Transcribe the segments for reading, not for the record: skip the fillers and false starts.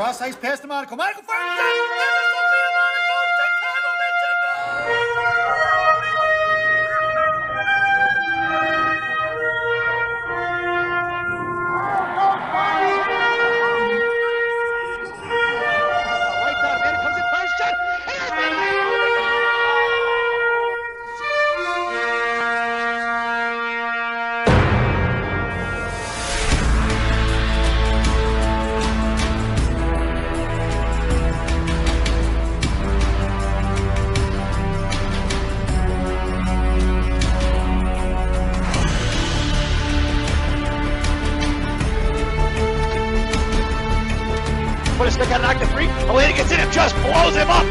Cross ice pass to Monaco. Monaco fires it. Sophia Monaco, Chicago, White out, man, comes in first shot. Put a stick on knock the free. Elena gets in and just blows him up.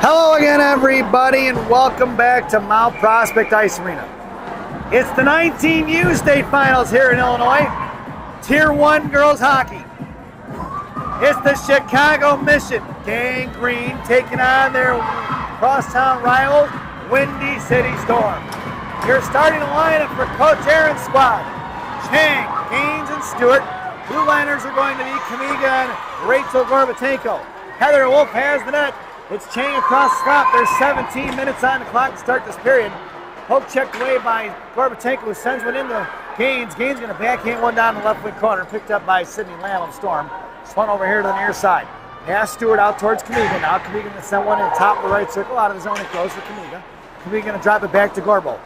Hello again, everybody, and welcome back to Mount Prospect Ice Arena. It's the 19U state finals here in Illinois, Tier 1 girls hockey. It's the Chicago Mission Gang Green taking on their crosstown rival, Windy City Storm. Your starting lineup for Coach Aaron's squad: Chang, Gaines, and Stewart. Blue liners are going to be Kamiga and Rachel Gorbatenko. Heather Wolf has the net. It's Chang across the slot. There's 17 minutes on the clock to start this period. Poke checked away by Gorbatenko, who sends one into Gaines. Gaines going to backhand one down the left wing corner, picked up by Sydney Lamb of Storm. Spun over here to the near side. Pass Stewart out towards Kamiga. Now Kamiga going to send one in the top of the right circle. Out of the zone it goes for Kamiga. Kamiga going to drop it back to Gorbo.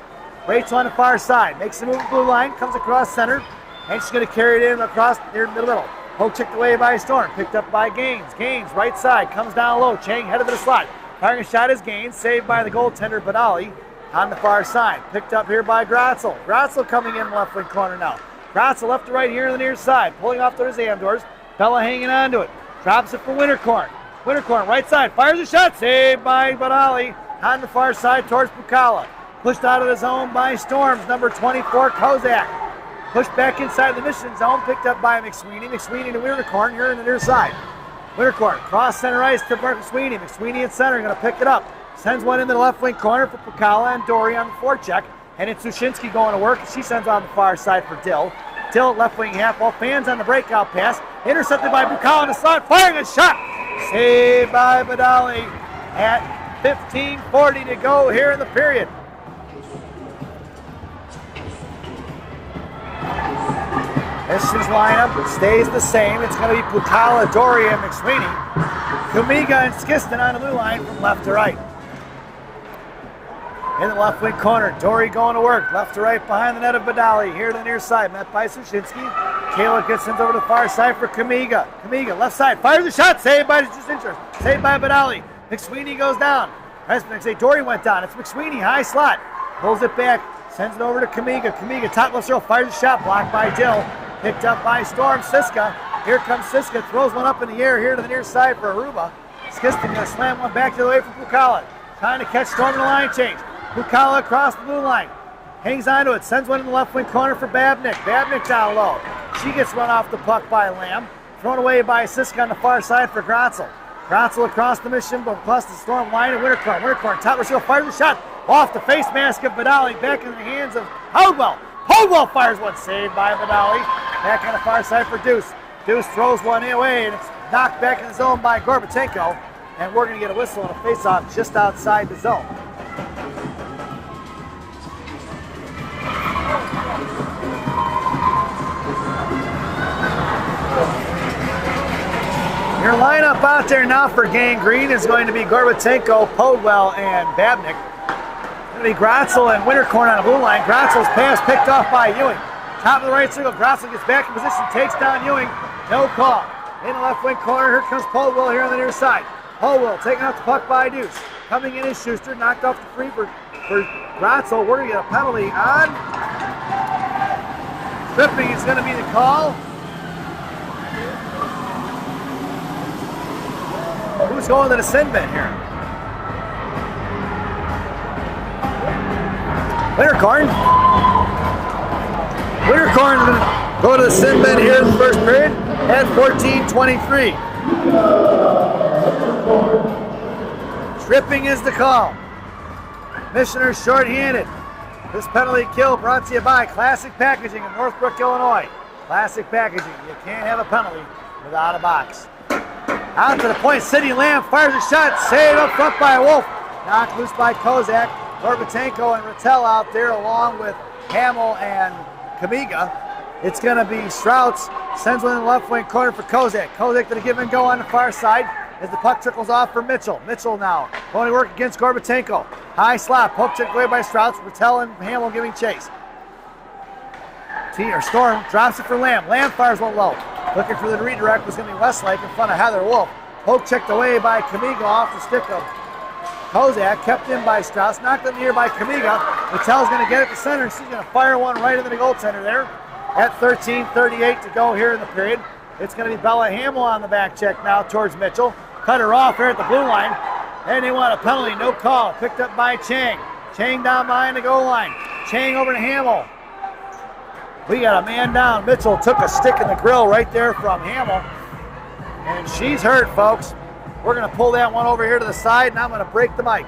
Rachel on the far side. Makes the move to blue line. Comes across center. And she's going to carry it in across near the middle. Poke checked away by Storm. Picked up by Gaines. Gaines right side. Comes down low. Chang headed to the slot. Firing a shot is Gaines. Saved by the goaltender Badali on the far side. Picked up here by Gratzel. Gratzel coming in left wing corner now. Gratzel left to right here on the near side. Pulling off those Amdors. Bella hanging on to it. Drops it for Winterkorn. Winterkorn right side. Fires a shot. Saved by Badali on the far side towards Bukala. Pushed out of the zone by Storms. Number 24 Kozak. Pushed back inside the Mission zone. Picked up by McSweeney. McSweeney to Winterkorn here on the near side. Winterkorn cross center ice to McSweeney. McSweeney in center going to pick it up. Sends one into the left wing corner for Bukala and Dory on the forecheck. And it's Sushinsky going to work. She sends on the far side for Dill. Dill left wing half wall. Fans on the breakout pass. Intercepted by Bukala in the slot. Firing a shot. Saved by Badali at 15:40 to go here in the period. Mission's lineup stays the same. It's going to be Bukala, Dory, and McSweeney. Kamiga and Skiston on the blue line from left to right. In the left wing corner, Dory going to work. Left to right behind the net of Badali. Here to the near side, met by Sushinsky. Kayla gets over to the far side for Kamiga. Kamiga, left side, fires a shot. Saved by Justincher. Saved by Badali. McSweeney goes down. Dory went down. It's McSweeney, high slot. Pulls it back. Sends it over to Kamiga. Kamiga, top left circle, fires a shot. Blocked by Dill. Picked up by Storm. Siska. Here comes Siska. Throws one up in the air here to the near side for Aruba. Skiston going to slam one back to the way for Bukala. Trying to catch Storm in the line change. Bukala across the blue line. Hangs onto it. Sends one in the left wing corner for Babnick. Babnick down low. She gets run off the puck by Lamb. Thrown away by Siska on the far side for Gratzel. Gratzel across the Mission, but plus the Storm line and Winterkorn. Winterkorn, top of the fires the shot. Off the face mask of Badali. Back in the hands of Holdwell. Holdwell fires one. Saved by Badali. Back on the far side for Deuce. Deuce throws one away, and it's knocked back in the zone by Gorbatenko. And we're going to get a whistle and a face-off just outside the zone. Your lineup out there now for Gang Green is going to be Gorbatenko, Podwell, and Babnick. It's going to be Gratzel and Winterkorn on the blue line. Gratzel's pass picked off by Ewing. Top of the right circle, Gratzel gets back in position, takes down Ewing. No call. In the left wing corner, here comes Podwell here on the near side. Podwell taking out the puck by Deuce. Coming in is Schuster, knocked off the free for Gratzel. We're going to get a penalty on. Tripping is going to be the call. Who's going to the sin bin here? Winterkorn. Winterkorn going to go to the sin bin here in the first period at 14:23. Tripping is the call. Missioner shorthanded. This penalty kill brought to you by Classic Packaging in Northbrook, Illinois. Classic Packaging. You can't have a penalty without a box. Out to the point, City Lamb fires a shot, saved up front by Wolf. Knocked loose by Kozak. Gorbatenko and Rattel out there along with Hamill and Kamiga. It's going to be Strouts. Sends one in the left wing corner for Kozak. Kozak to the give and go on the far side as the puck trickles off for Mitchell. Mitchell now going to work against Gorbatenko. High slot, poke check away by Strouts. Rattel and Hamill giving chase. Storm drops it for Lamb. Lamb fires one low. Looking for the redirect was going to be Westlake in front of Heather Wolf. Poke checked away by Kamiga off the stick of Kozak. Kept in by Strauss. Knocked in the air by Kamiga. Mattel's going to get it to center. She's going to fire one right into the goaltender there. At 13:38 to go here in the period. It's going to be Bella Hamill on the back check now towards Mitchell. Cut her off here at the blue line. And they want a penalty. No call. Picked up by Chang. Chang down behind the goal line. Chang over to Hamill. We got a man down. Mitchell took a stick in the grill right there from Hamill. And she's hurt, folks. We're going to pull that one over here to the side, and I'm going to break the mic.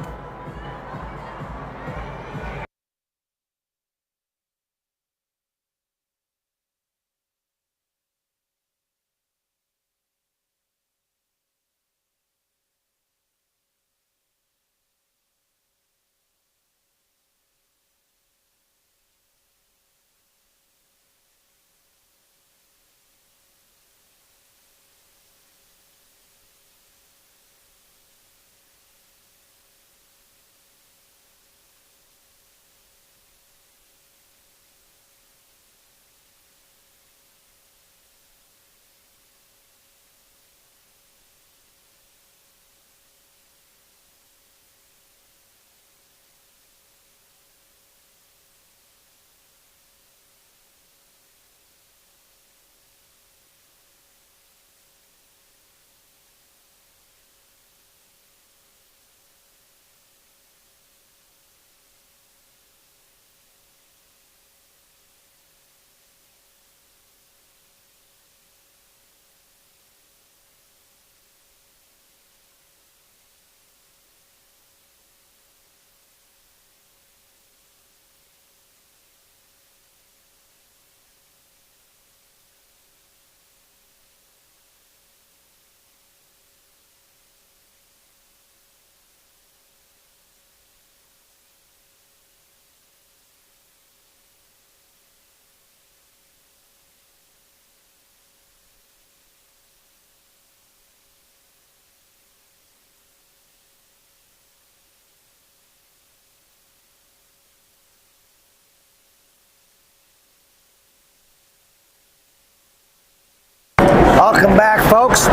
Welcome back, folks.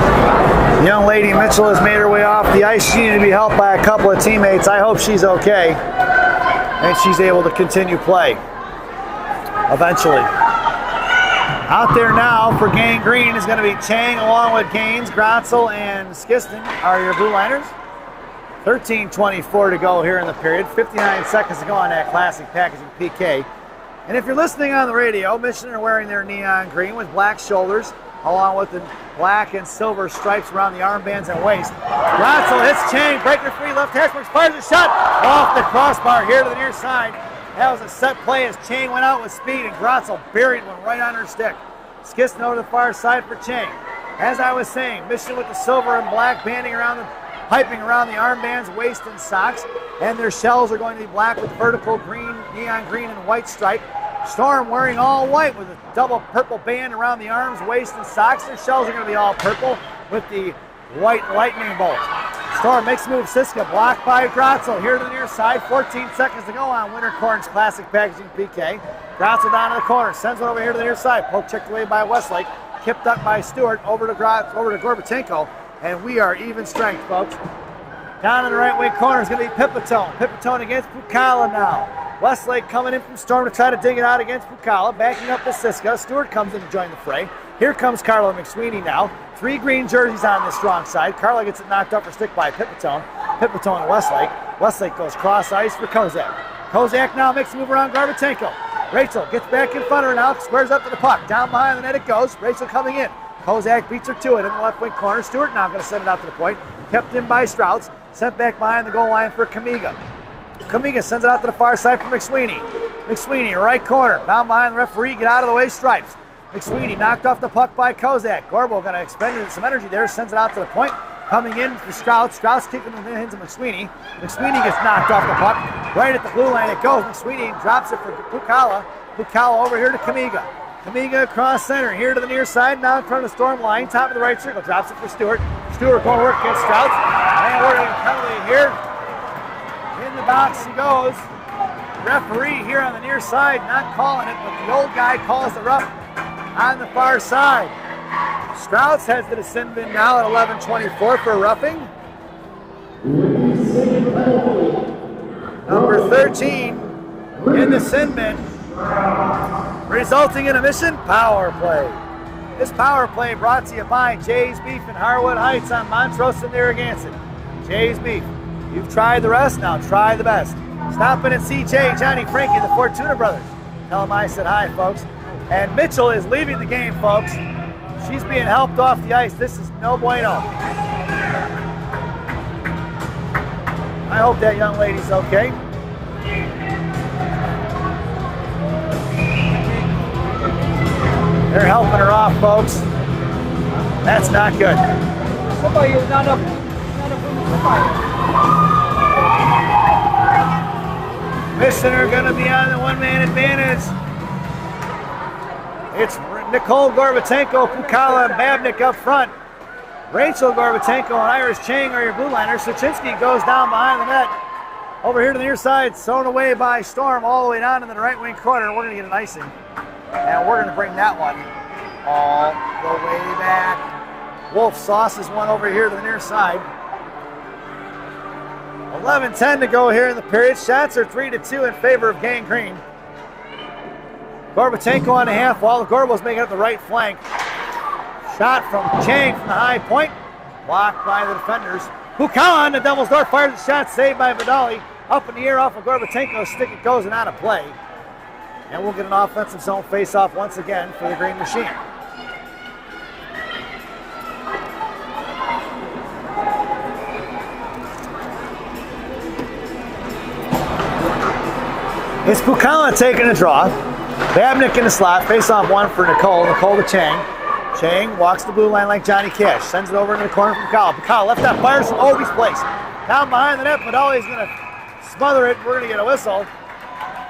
Young lady Mitchell has made her way off the ice. She needed to be helped by a couple of teammates. I hope she's okay and she's able to continue play eventually. Out there now for Gang Green is going to be Chang along with Gaines, Grotzel, and Skiston are your blue liners. 13:24 to go here in the period. 59 seconds to go on that classic packaging PK. And if you're listening on the radio, Michigan are wearing their neon green with black shoulders, along with the black and silver stripes around the armbands and waist. Grotzel hits Chang, breaker free, left hash marks, fires a shot off the crossbar here to the near side. That was a set play as Chang went out with speed and Grotzel buried one right on her stick. Skiston over to the far side for Chang. As I was saying, Michigan with the silver and black banding around the piping around the armbands, waist, and socks, and their shells are going to be black with vertical green, neon green, and white stripe. Storm wearing all white with a double purple band around the arms, waist, and socks. Their shells are going to be all purple with the white lightning bolt. Storm makes a move. Siska blocked by Grotzel here to the near side. 14 seconds to go on Winter Corn's classic packaging PK. Grotzel down to the corner, sends one over here to the near side. Poke checked away by Westlake. Kipped up by Stewart over to Gorbatenko. And we are even strength, folks. Down in the right wing corner is going to be Pipitone. Pipitone against Pukala now. Westlake coming in from Storm to try to dig it out against Pukala. Backing up to Siska. Stewart comes in to join the fray. Here comes Carla McSweeney now. 3 green jerseys on the strong side. Carla gets it knocked up for stick by Pipitone. Pipitone and Westlake. Westlake goes cross ice for Kozak. Kozak now makes a move around Gorbatenko. Rachel gets back in front of her now. Squares up to the puck. Down behind the net it goes. Rachel coming in. Kozak beats her to it in the left wing corner. Stewart now going to send it out to the point. Kept in by Strauss. Sent back behind the goal line for Kamiga. Kamiga sends it out to the far side for McSweeney. McSweeney, right corner. Down behind the referee. Get out of the way, Stripes. McSweeney knocked off the puck by Kozak. Gorbo going to expend some energy there. Sends it out to the point. Coming in for Strauss. Strauss kicking in the hands of McSweeney. McSweeney gets knocked off the puck. Right at the blue line it goes. McSweeney drops it for Pukala. Pukala over here to Kamiga. Kamiga across center, here to the near side, now in front of the Storm line, top of the right circle, drops it for Stewart. Stewart going to work against Strauss, and we're going to penalty here. In the box he goes. Referee here on the near side not calling it, but the old guy calls the rough on the far side. Strauss heads to the sin bin now at 11:24 for roughing. Number 13 in the sin bin, resulting in a mission power play. This power play brought to you by Jay's Beef in Harwood Heights on Montrose and Narragansett. Jay's Beef. You've tried the rest, now try the best. Stop in and see Jay, Johnny, Frankie, the Fortuna brothers. Tell them I said hi, folks. And Mitchell is leaving the game, folks. She's being helped off the ice. This is no bueno. I hope that young lady's okay. They're helping her off, folks. That's not good. Missioner going to be on the one-man advantage. It's Nicole Gorbatenko, Pukala, and Babnik up front. Rachel Gorbatenko and Iris Chang are your blue liners. Suchinsky goes down behind the net. Over here to the near side, thrown away by Storm all the way down into the right wing corner. We're going to get an icing. And we're going to bring that one all the way back. Wolf sauces one over here to the near side. 11:10 to go here in the period. Shots are 3-2 in favor of Gang Green. Gorbatenko on the half wall. Gorbo's making up the right flank. Shot from Chang from the high point. Blocked by the defenders. Pukala on the devil's door. Fires a shot saved by Vidali. Up in the air off of Gorbatenko's stick. It goes and out of play. And we'll get an offensive zone face-off once again for the Green Machine. It's Pukala taking a draw. Babnik in the slot. Face-off one for Nicole. Nicole to Chang. Chang walks the blue line like Johnny Cash. Sends it over into the corner from Pukala. Pukala left that fires from Obi's place. Down behind the net, but Vidali's going to smother it. We're going to get a whistle.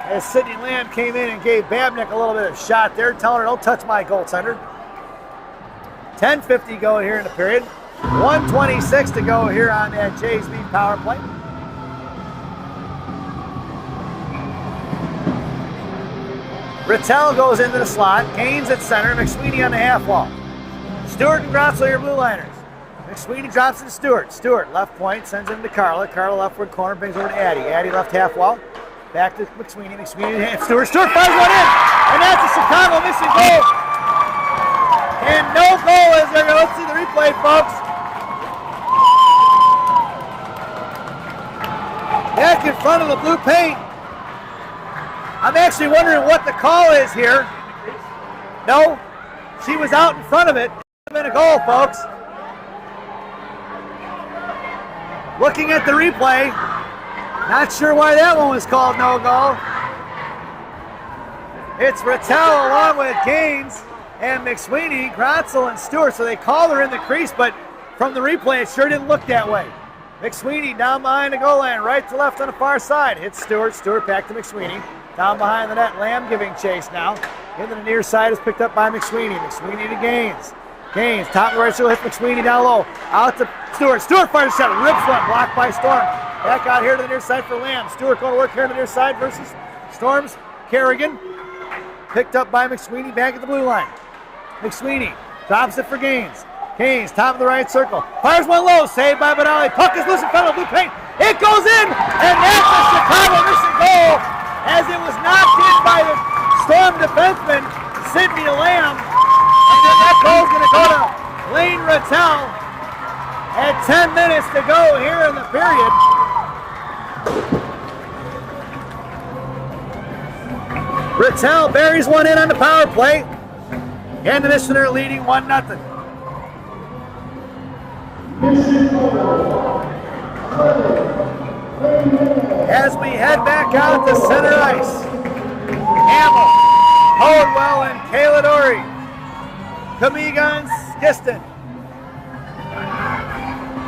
As Sydney Lamb came in and gave Babnik a little bit of shot there, telling her, don't touch my goaltender. 10:50 go here in the period. 1:26 to go here on that Jay's Beef power play. Rattel goes into the slot. Gaines at center. McSweeney on the half wall. Stewart and Grotzel, your blue liners. McSweeney drops it to Stewart. Stewart, left point, sends it to Carla. Carla leftward corner, brings over to Addie. Addie left half wall. Back to McSweeney. McSweeney and Stewart. Stewart fires one in. And that's a Chicago missing goal. And no goal is there. Let's see the replay, folks. Back in front of the blue paint. I'm actually wondering what the call is here. No, she was out in front of it. It could have been a goal, folks. Looking at the replay, not sure why that one was called no goal. It's Rattel along with Gaines and McSweeney, Grotzel, and Stewart. So they called her in the crease, but from the replay, it sure didn't look that way. McSweeney down behind the goal line, right to left on the far side. Hits Stewart. Stewart back to McSweeney. Down behind the net, Lamb giving chase now. Into the near side is picked up by McSweeney. McSweeney to Gaines. Gaines, top of the right shoulder, hits McSweeney down low. Out to Stewart. Stewart fires a shot, rips one, blocked by Storm. Back out here to the near side for Lamb. Stewart going to work here to the near side versus Storm's Kerrigan. Picked up by McSweeney back at the blue line. McSweeney drops it for Gaines. Gaines, top of the right circle. Fires one low, saved by Vidali. Puck is loose in front of the blue paint. It goes in, and that's a Chicago missing goal, as it was knocked in by the Storm defenseman, Sydney Lamb. And then that goal's going to go to Lane Rattel at 10 minutes to go here in the period. Rattel buries one in on the power play. And the Missioner leading 1-0. As we head back out to center ice, Hamill, Holdwell, and Kaladori, Kamiga and Skiston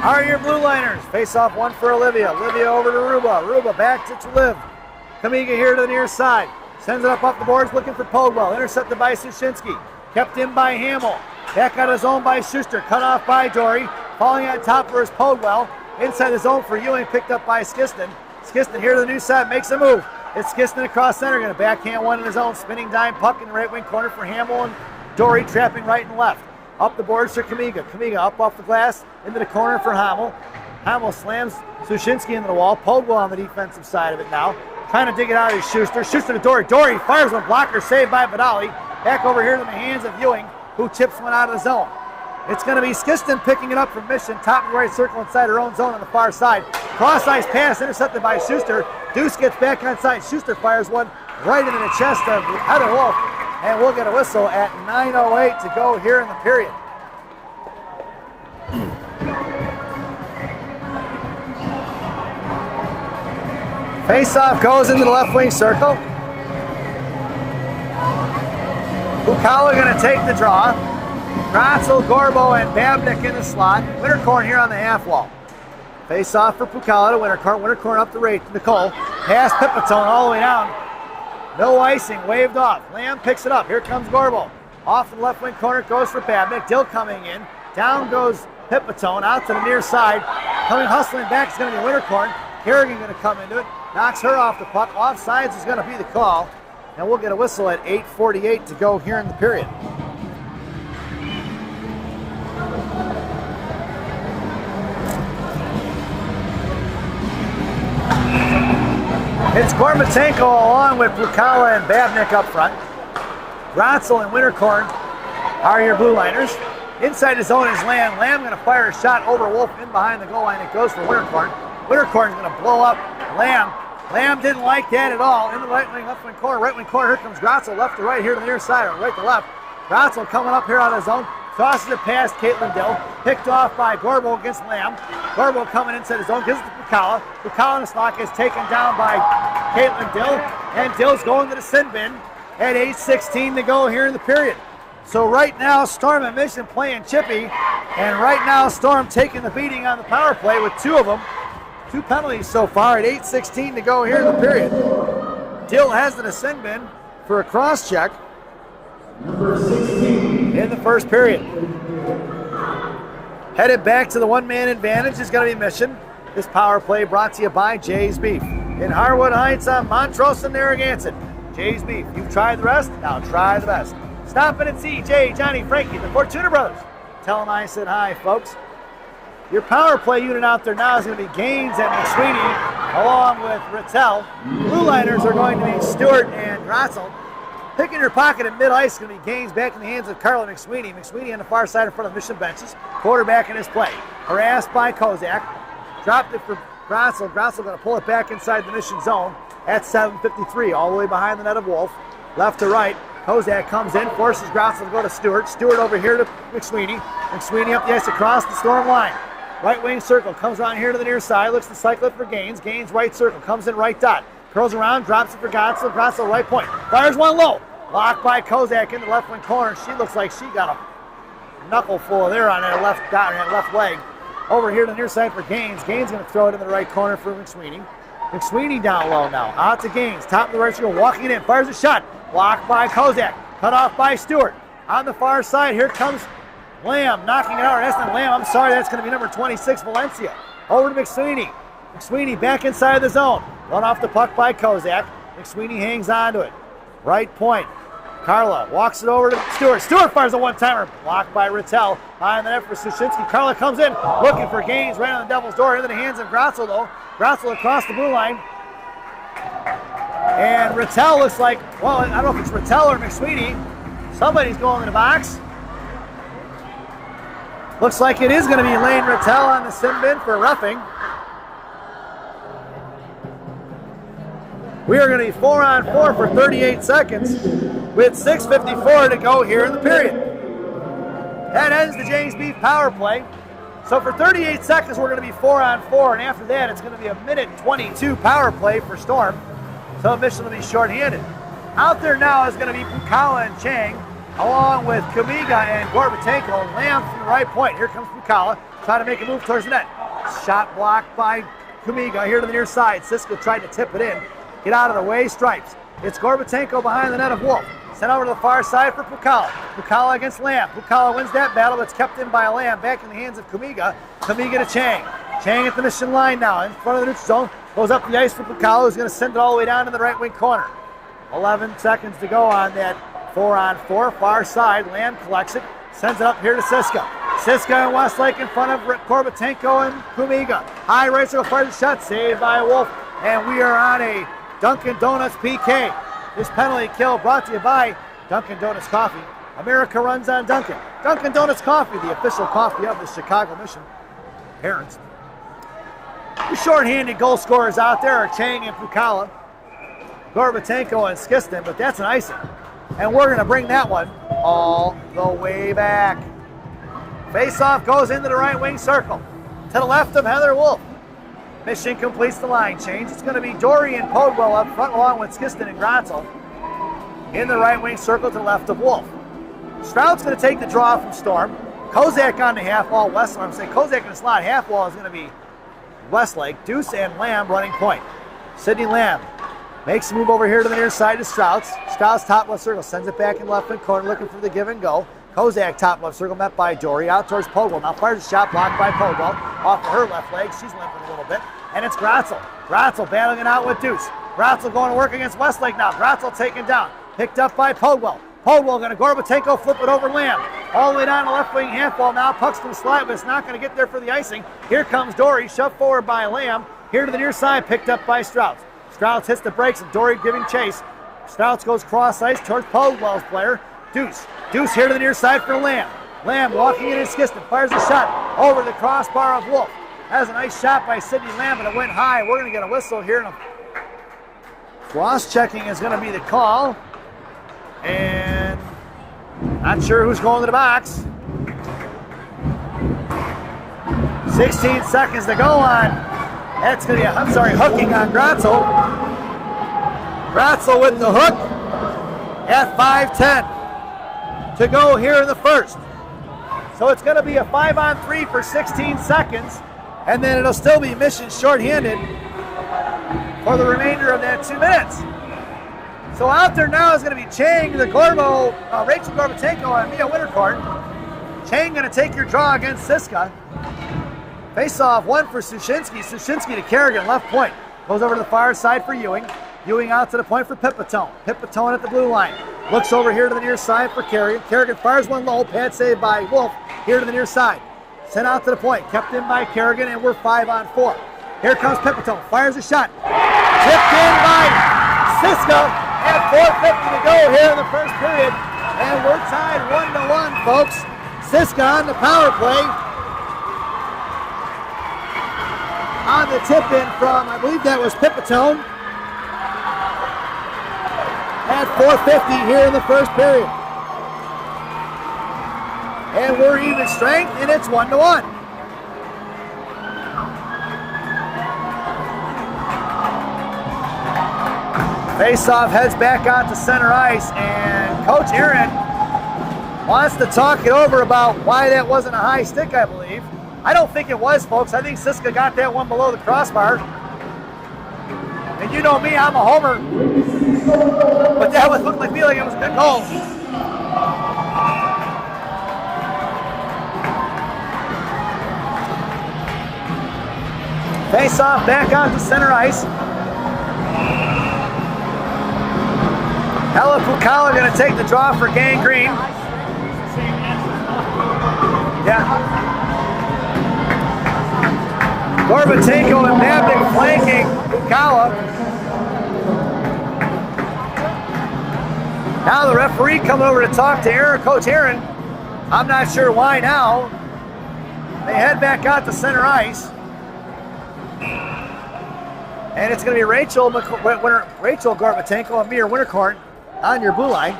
are your blue liners. Face off one for Olivia. Olivia over to Ruba. Ruba back to Liv. Kamiga here to the near side. Sends it up off the boards looking for Podwell. Intercepted by Sushinsky. Kept in by Hamill. Back out of zone by Schuster. Cut off by Dory. Falling on top for his Podwell. Inside the zone for Ewing. Picked up by Skiston. Skiston here to the new side. Makes a move. It's Skiston across center, going to backhand one in his own. Spinning dime puck in the right wing corner for Hamill and Dory, trapping right and left. Up the boards for Kamiga. Kamiga up off the glass into the corner for Hamill. Hamill slams Sushinsky into the wall. Podwell on the defensive side of it now. Trying to dig it out of Schuster. Schuster to Dory. Dory fires one blocker, saved by Vidali. Back over here to the hands of Ewing, who chips one out of the zone. It's going to be Skiston picking it up from Mission. Top of the right circle inside her own zone on the far side. Cross-ice pass intercepted by Schuster. Deuce gets back onside. Schuster fires one right into the chest of Heather Wolf. And we'll get a whistle at 9:08 to go here in the period. Face-off goes into the left wing circle. Bukala going to take the draw. Grotzel, Gorbo, and Babnick in the slot. Winterkorn here on the half wall. Face-off for Bukala to Winterkorn. Winterkorn up the right to Nicole. Pass Pipitone all the way down. No icing, waved off. Lamb picks it up. Here comes Gorbo. Off in the left wing corner, goes for Babnick. Dill coming in. Down goes Pipitone, out to the near side. Coming hustling back is going to be Winterkorn. Kerrigan going to come into it. Knocks her off the puck. Offsides is going to be the call. And we'll get a whistle at 8:48 to go here in the period. It's Gorbatenko along with Bukala and Babnick up front. Grotzel and Winterkorn are your blue liners. Inside the zone is Lamb. Lamb going to fire a shot over Wolf in behind the goal line. It goes for Winterkorn. Winterkorn's going to blow up Lamb. Lamb didn't like that at all. In the right wing, left wing corner, right wing corner. Here comes Grotzel, left to right here to the near side, or right to left. Grotzel coming up here out of his zone. Tosses it past Caitlin Dill. Picked off by Gorbo against Lamb. Gorbo coming inside his zone. Gives it to Bukala. Bukala in the slot is taken down by Caitlin Dill. And Dill's going to the sin bin at 8:16 to go here in the period. So right now, Storm and Mission playing chippy. And right now, Storm taking the beating on the power play with two of them. 2 penalties so far at 8:16 to go here in the period. Dill has the sin bin for a cross check in the first period. Headed back to the one-man advantage is going to be Mission. This power play brought to you by Jay's Beef. In Harwood Heights on Montrose and Narragansett. Jay's Beef. You've tried the rest, now try the best. Stop in and see Jay, Johnny, Frankie, the Fortuna brothers. Tell them I said hi, folks. Your power play unit out there now is going to be Gaines and McSweeney along with Rattel. Blue liners are going to be Stewart and Grotzel. Picking your pocket at mid-ice is going to be Gaines back in the hands of Carla McSweeney. McSweeney on the far side in front of Mission benches. Quarterback in his play. Harassed by Kozak. Dropped it for Grotzel. Grotzel going to pull it back inside the Mission zone at 7:53, all the way behind the net of Wolf. Left to right. Kozak comes in, forces Grotzel to go to Stewart. Stewart over here to McSweeney. McSweeney up the ice across the Storm line. Right wing circle, comes on here to the near side, looks to cycle it for Gaines. Gaines right circle, comes in right dot. Curls around, drops it for Grotzel. Grotzel right point. Fires one low. Blocked by Kozak in the left wing corner. She looks like she got a knuckle full there on that left dot, that left leg. Over here to the near side for Gaines. Gaines going to throw it in the right corner for McSweeney. McSweeney down low now. Out to Gaines. Top of the right circle, walking it in. Fires a shot. Blocked by Kozak. Cut off by Stewart. On the far side, here comes Lamb knocking it out. That's not Lamb. I'm sorry, that's going to be number 26, Valencia. Over to McSweeney. McSweeney back inside the zone. Run off the puck by Kozak. McSweeney hangs on to it. Right point. Carla walks it over to Stewart. Stewart fires a one-timer. Blocked by Rattel. High on the net for Sushinsky. Carla comes in, looking for Gaines right on the Devil's door. Into the hands of Grotzel, though. Grotzel across the blue line. And Rattel looks like, well, I don't know if it's Rattel or McSweeney. Somebody's going in the box. Looks like it is going to be Lane Rattel on the sin bin for roughing. We are going to be 4-on-4 for 38 seconds with 6:54 to go here in the period. That ends the James Beef power play. So for 38 seconds, we're going to be 4-on-4, and after that, it's going to be a minute 22 power play for Storm. So Mission will be shorthanded. Out there now is going to be Bukala and Chang, along with Kamiga and Gorbatenko. Lamb from the right point. Here comes Bukala, trying to make a move towards the net. Shot blocked by Kamiga here to the near side. Siska tried to tip it in. Get out of the way, Stripes. It's Gorbatenko behind the net of Wolf. Sent over to the far side for Bukala. Bukala against Lamb. Bukala wins that battle, but it's kept in by Lamb. Back in the hands of Kamiga. Kamiga to Chang. Chang at the Mission line now, in front of the neutral zone. Goes up the ice for Pukala, who's going to send it all the way down to the right wing corner. 11 seconds to go on that 4-on-4, far side. Lamb collects it, sends it up here to Siska. Siska and Westlake in front of Gorbatenko and Kumiga. High right circle, fires a shot, saved by Wolf. And we are on a Dunkin' Donuts PK. This penalty kill brought to you by Dunkin' Donuts Coffee. America runs on Dunkin'. Dunkin' Donuts Coffee, the official coffee of the Chicago Mission Parents. The short-handed goal scorers out there are Chang and Pukala, Gorbatenko and Skiston, but that's an icing. And we're going to bring that one all the way back. Face-off goes into the right wing circle. To the left of Heather Wolf. Mission completes the line change. It's going to be Dory and Podwell up front along with Skiston and Grotzel. In the right wing circle to the left of Wolf. Stroud's going to take the draw from Storm. Kozak on the half wall. Westlake, I'm saying Kozak in the slot. Half wall is going to be Westlake. Deuce and Lamb running point. Sydney Lamb makes a move over here to the near side to Strauss. Strauss top left circle, sends it back in left wing corner, looking for the give and go. Kozak top left circle, met by Dory, out towards Podwell. Now fires a shot, blocked by Podwell, off of her left leg. She's limping a little bit. And it's Grotzel. Grotzel battling it out with Deuce. Grotzel going to work against Westlake now. Grotzel taken down, picked up by Podwell. Podwell going to Gorbatenko, flip it over Lamb. All the way down the left wing half wall. Now puck's to the slide, but it's not going to get there for the icing. Here comes Dory, shoved forward by Lamb. Here to the near side, picked up by Strauss. Strauss hits the brakes and Dory giving chase. Strauss goes cross ice towards Podwell's player. Deuce. Deuce here to the near side for Lamb. Lamb walking in his Skiston, fires a shot over the crossbar of Wolf. That was a nice shot by Sydney Lamb, but it went high. We're going to get a whistle here. And cross-checking is going to be the call. And not sure who's going to the box. 16 seconds to go on. That's going to be, hooking on Grotzel. Grotzel with the hook at 5:10 to go here in the first. So it's going to be a 5-on-3 for 16 seconds, and then it'll still be Mission shorthanded for the remainder of that 2 minutes. So out there now is going to be Chang, the Rachel Gorbatenko, and Mia Winterkorn. Chang going to take your draw against Siska. Face-off one for Sushinsky. Sushinsky to Kerrigan, left point. Goes over to the far side for Ewing. Ewing out to the point for Pipitone. Pipitone at the blue line. Looks over here to the near side for Kerrigan. Kerrigan fires one low. Pad saved by Wolf. Here to the near side. Sent out to the point. Kept in by Kerrigan, and we're 5-on-4. Here comes Pipitone. Fires a shot. Tipped in by Siska. At 4:50 to go here in the first period. And we're tied 1-1, folks. Siska on the power play. On the tip-in from, I believe that was Pipitone. At 4:50 here in the first period. And we're even strength, and it's 1-1. Face-off heads back out to center ice, and Coach Aaron wants to talk it over about why that wasn't a high stick, I believe. I don't think it was, folks. I think Siska got that one below the crossbar. And you know me, I'm a homer. But that would look like me like it was a good goal. Face-off back out to center ice. Ella Pukala going to take the draw for Gangrene. Yeah. Gorbatenko and Babnick flanking Pukala. Now the referee coming over to talk to Coach Aaron. I'm not sure why now. They head back out to center ice. And it's going to be Rachel Gorbatenko and Mia Winterkorn on your blue line.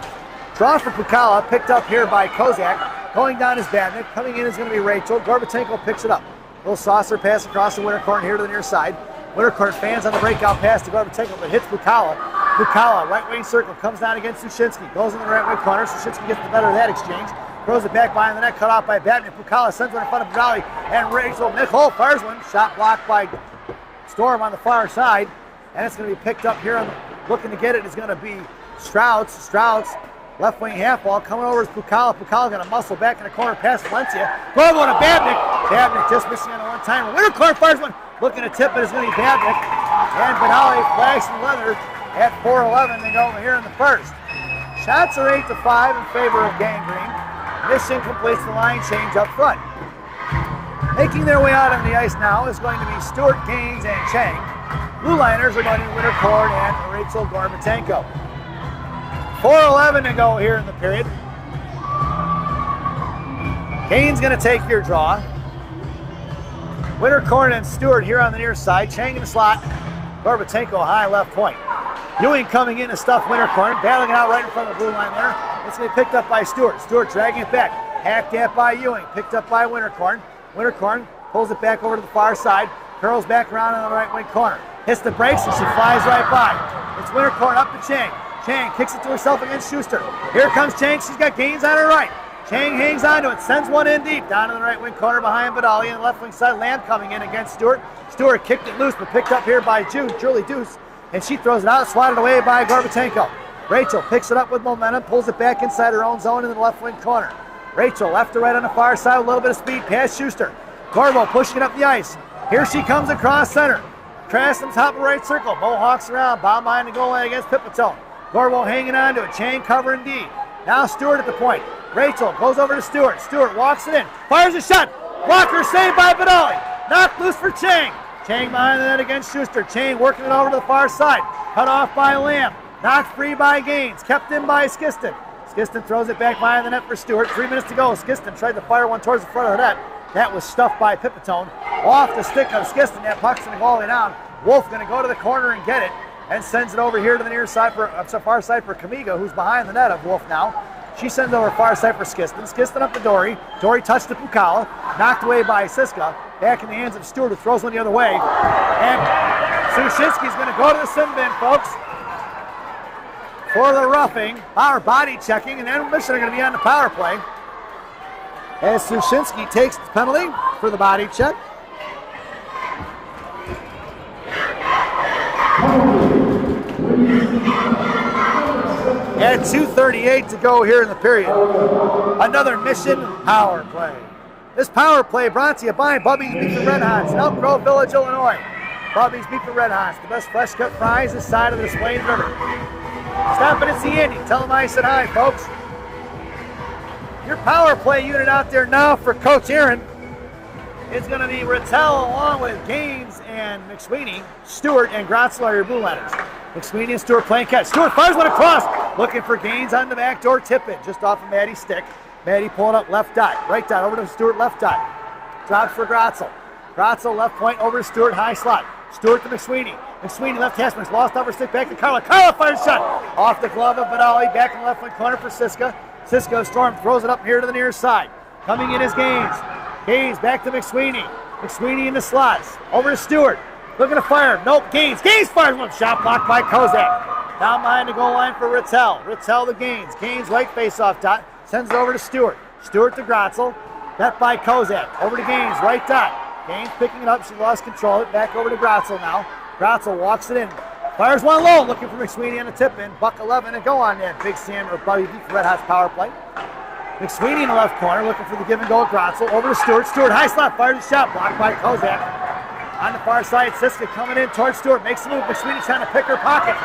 Draw for Pukala, picked up here by Kozak. Going down is Babnick. Coming in is going to be Rachel. Gorbatenko picks it up. Little saucer pass across the Winterkorn here to the near side. Winterkorn fans on the breakout pass to Gorbatenko, but hits Pukala. Pukala, right wing circle, comes down against Sushinsky. Goes in the right wing corner. Sushinsky gets the better of that exchange. Throws it back behind the net, cut off by Babnick. Pukala sends it in front of Browley, and Rachel Nicole fires one. Shot blocked by Storm on the far side. And it's going to be picked up here. Looking to get it is going to be Strauss, left wing half ball, coming over is Pukala. Pukala going to muscle back in the corner past Valencia. Glove on to Babnick. Babnick just missing on a one-timer. Winterkorn fires one. Looking to tip it is going to be Babnick. And Benali flashing leather at 4:11 to go here in the first. Shots are 8-5 in favor of Gangrene. Mission completes the line change up front. Making their way out on the ice now is going to be Stewart, Gaines, and Chang. Blue liners are going to be Winterkorn and Rachel Gorbatenko. 4:11 to go here in the period. Gaines going to take your draw. Winterkorn and Stewart here on the near side. Chang in the slot. Gorbatenko high left point. Ewing coming in to stuff Winterkorn. Battling it out right in front of the blue line there. It's going to be picked up by Stewart. Stewart dragging it back. Hacked at by Ewing. Picked up by Winterkorn. Winterkorn pulls it back over to the far side. Curls back around on the right wing corner. Hits the brakes and she flies right by. It's Winterkorn up to Chang. Chang kicks it to herself against Schuster. Here comes Chang. She's got Gaines on her right. Chang hangs onto it, sends one in deep, down to the right wing corner behind Badali, and the left wing side, Lamb coming in against Stewart. Stewart kicked it loose, but picked up here by Julie Deuce, and she throws it out, swatted away by Gorbatenko. Rachel picks it up with momentum, pulls it back inside her own zone in the left wing corner. Rachel left to right on the far side, with a little bit of speed, past Schuster. Gorbo pushing it up the ice. Here she comes across center. Trask on top of right circle. Mohawks around, bomb behind the goal line against Pipitone. Gorbo hanging on to it, Chang covering D. Now Stewart at the point. Rachel goes over to Stewart. Stewart walks it in. Fires a shot. Blocker saved by Badali. Knocked loose for Chang. Chang behind the net against Schuster. Chang working it over to the far side. Cut off by Lamb. Knocked free by Gaines. Kept in by Skiston. Skiston throws it back behind the net for Stewart. 3 minutes to go. Skiston tried to fire one towards the front of the net. That was stuffed by Pipitone. Off the stick of Skiston. That puck's going to go all the way down. Wolf going to go to the corner and get it. And sends it over here to the near side far side for Kamiga, who's behind the net of Wolf now. She sends over far side for Skiston. Skiston up to Dory. Dory touched to Pukala. Knocked away by Siska. Back in the hands of Stewart, who throws one the other way. And Sushinsky's going to go to the sin bin, folks, for the roughing. Power body checking, and Mission are going to be on the power play. As Sushinsky takes the penalty for the body check. At 2:38 to go here in the period. Another Mission power play. This power play brought to you by Bubby's Beef and Red Hots in Elk Grove Village, Illinois. Bubby's Beef and Red Hots, the best fresh cut fries this side of the Des Moines River. Stop in and see Andy. Tell him I said hi, folks. Your power play unit out there now for Coach Aaron is going to be Rattel along with Gaines and McSweeney. Stewart and Grotzel are your blue liners. McSweeney and Stewart playing catch. Stewart fires one across. Looking for Gaines on the back door. Tip it just off of Maddie's stick. Maddie pulling up left dot. Right dot over to Stewart left dot. Drops for Grotzel. Grotzel left point over to Stewart high slot. Stewart to McSweeney. McSweeney left hash marks. Lost over stick back to Carla. Carla fires shot. Off the glove of Badali. Back in the left wing corner for Siska. Siska Storm throws it up here to the near side. Coming in is Gaines. Gaines back to McSweeney. McSweeney in the slots. Over to Stewart. Looking to fire. Nope. Gaines. Gaines fires one. Shot blocked by Kozak. Down behind the goal line for Rattel. Rattel to Gaines. Gaines right face off dot. Sends it over to Stewart. Stewart to Grotzel. Bet by Kozak. Over to Gaines. Right dot. Gaines picking it up. She lost control. It back over to Grotzel now. Grotzel walks it in. Fires one low. Looking for McSweeney on the tip in. Buck 11 and go on that Big Sam or Bubby Beef Red Hot's power play. McSweeney in the left corner looking for the give and go at Grotzel. Over to Stewart. Stewart high slot. Fires a shot. Blocked by Kozak. On the far side, Siska coming in towards Stewart. Makes the move. McSweeney trying to pick her pocket.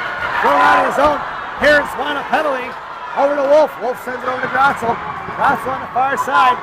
Thrown out of his own. Parents want a penalty. Over to Wolf. Wolf sends it over to Grotzel. Grotzel on the far side.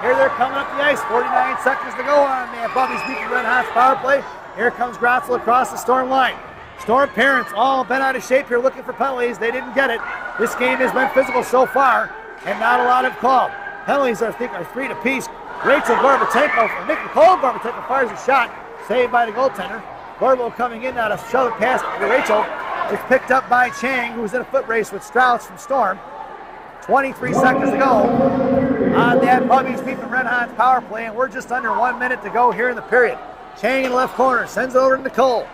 Here they're coming up the ice. 49 seconds to go on man. Bubby's Beef and Red Hot's power play. Here comes Grotzel across the Storm line. Storm parents all bent out of shape here looking for penalties. They didn't get it. This game has been physical so far, and not a lot have called. Penalties, I think, are 3 apiece. Rachel Gorbatenko from Nick Nicole. Gorbatenko fires a shot. Saved by the goaltender. Gorbo coming in now to shove it past Rachel. It's picked up by Chang, who was in a foot race with Strauss from Storm. 23 seconds to go on that Bubby's Beef and Red Hot's power play, and we're just under 1 minute to go here in the period. Chang in the left corner, sends it over to Nicole.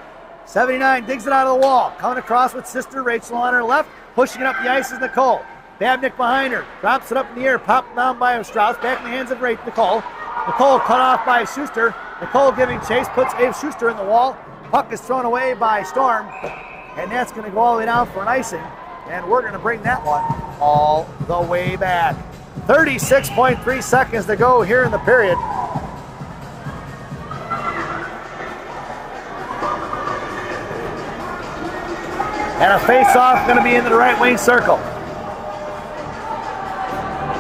79 digs it out of the wall. Coming across with sister Rachel on her left. Pushing it up the ice is Nicole. Babnick behind her. Drops it up in the air. Popped down by Strauss. Back in the hands of Nicole. Nicole cut off by Schuster. Nicole giving chase. Puts Abe Schuster in the wall. Puck is thrown away by Storm. And that's going to go all the way down for an icing. And we're going to bring that one all the way back. 36.3 seconds to go here in the period. And a face-off going to be into the right wing circle.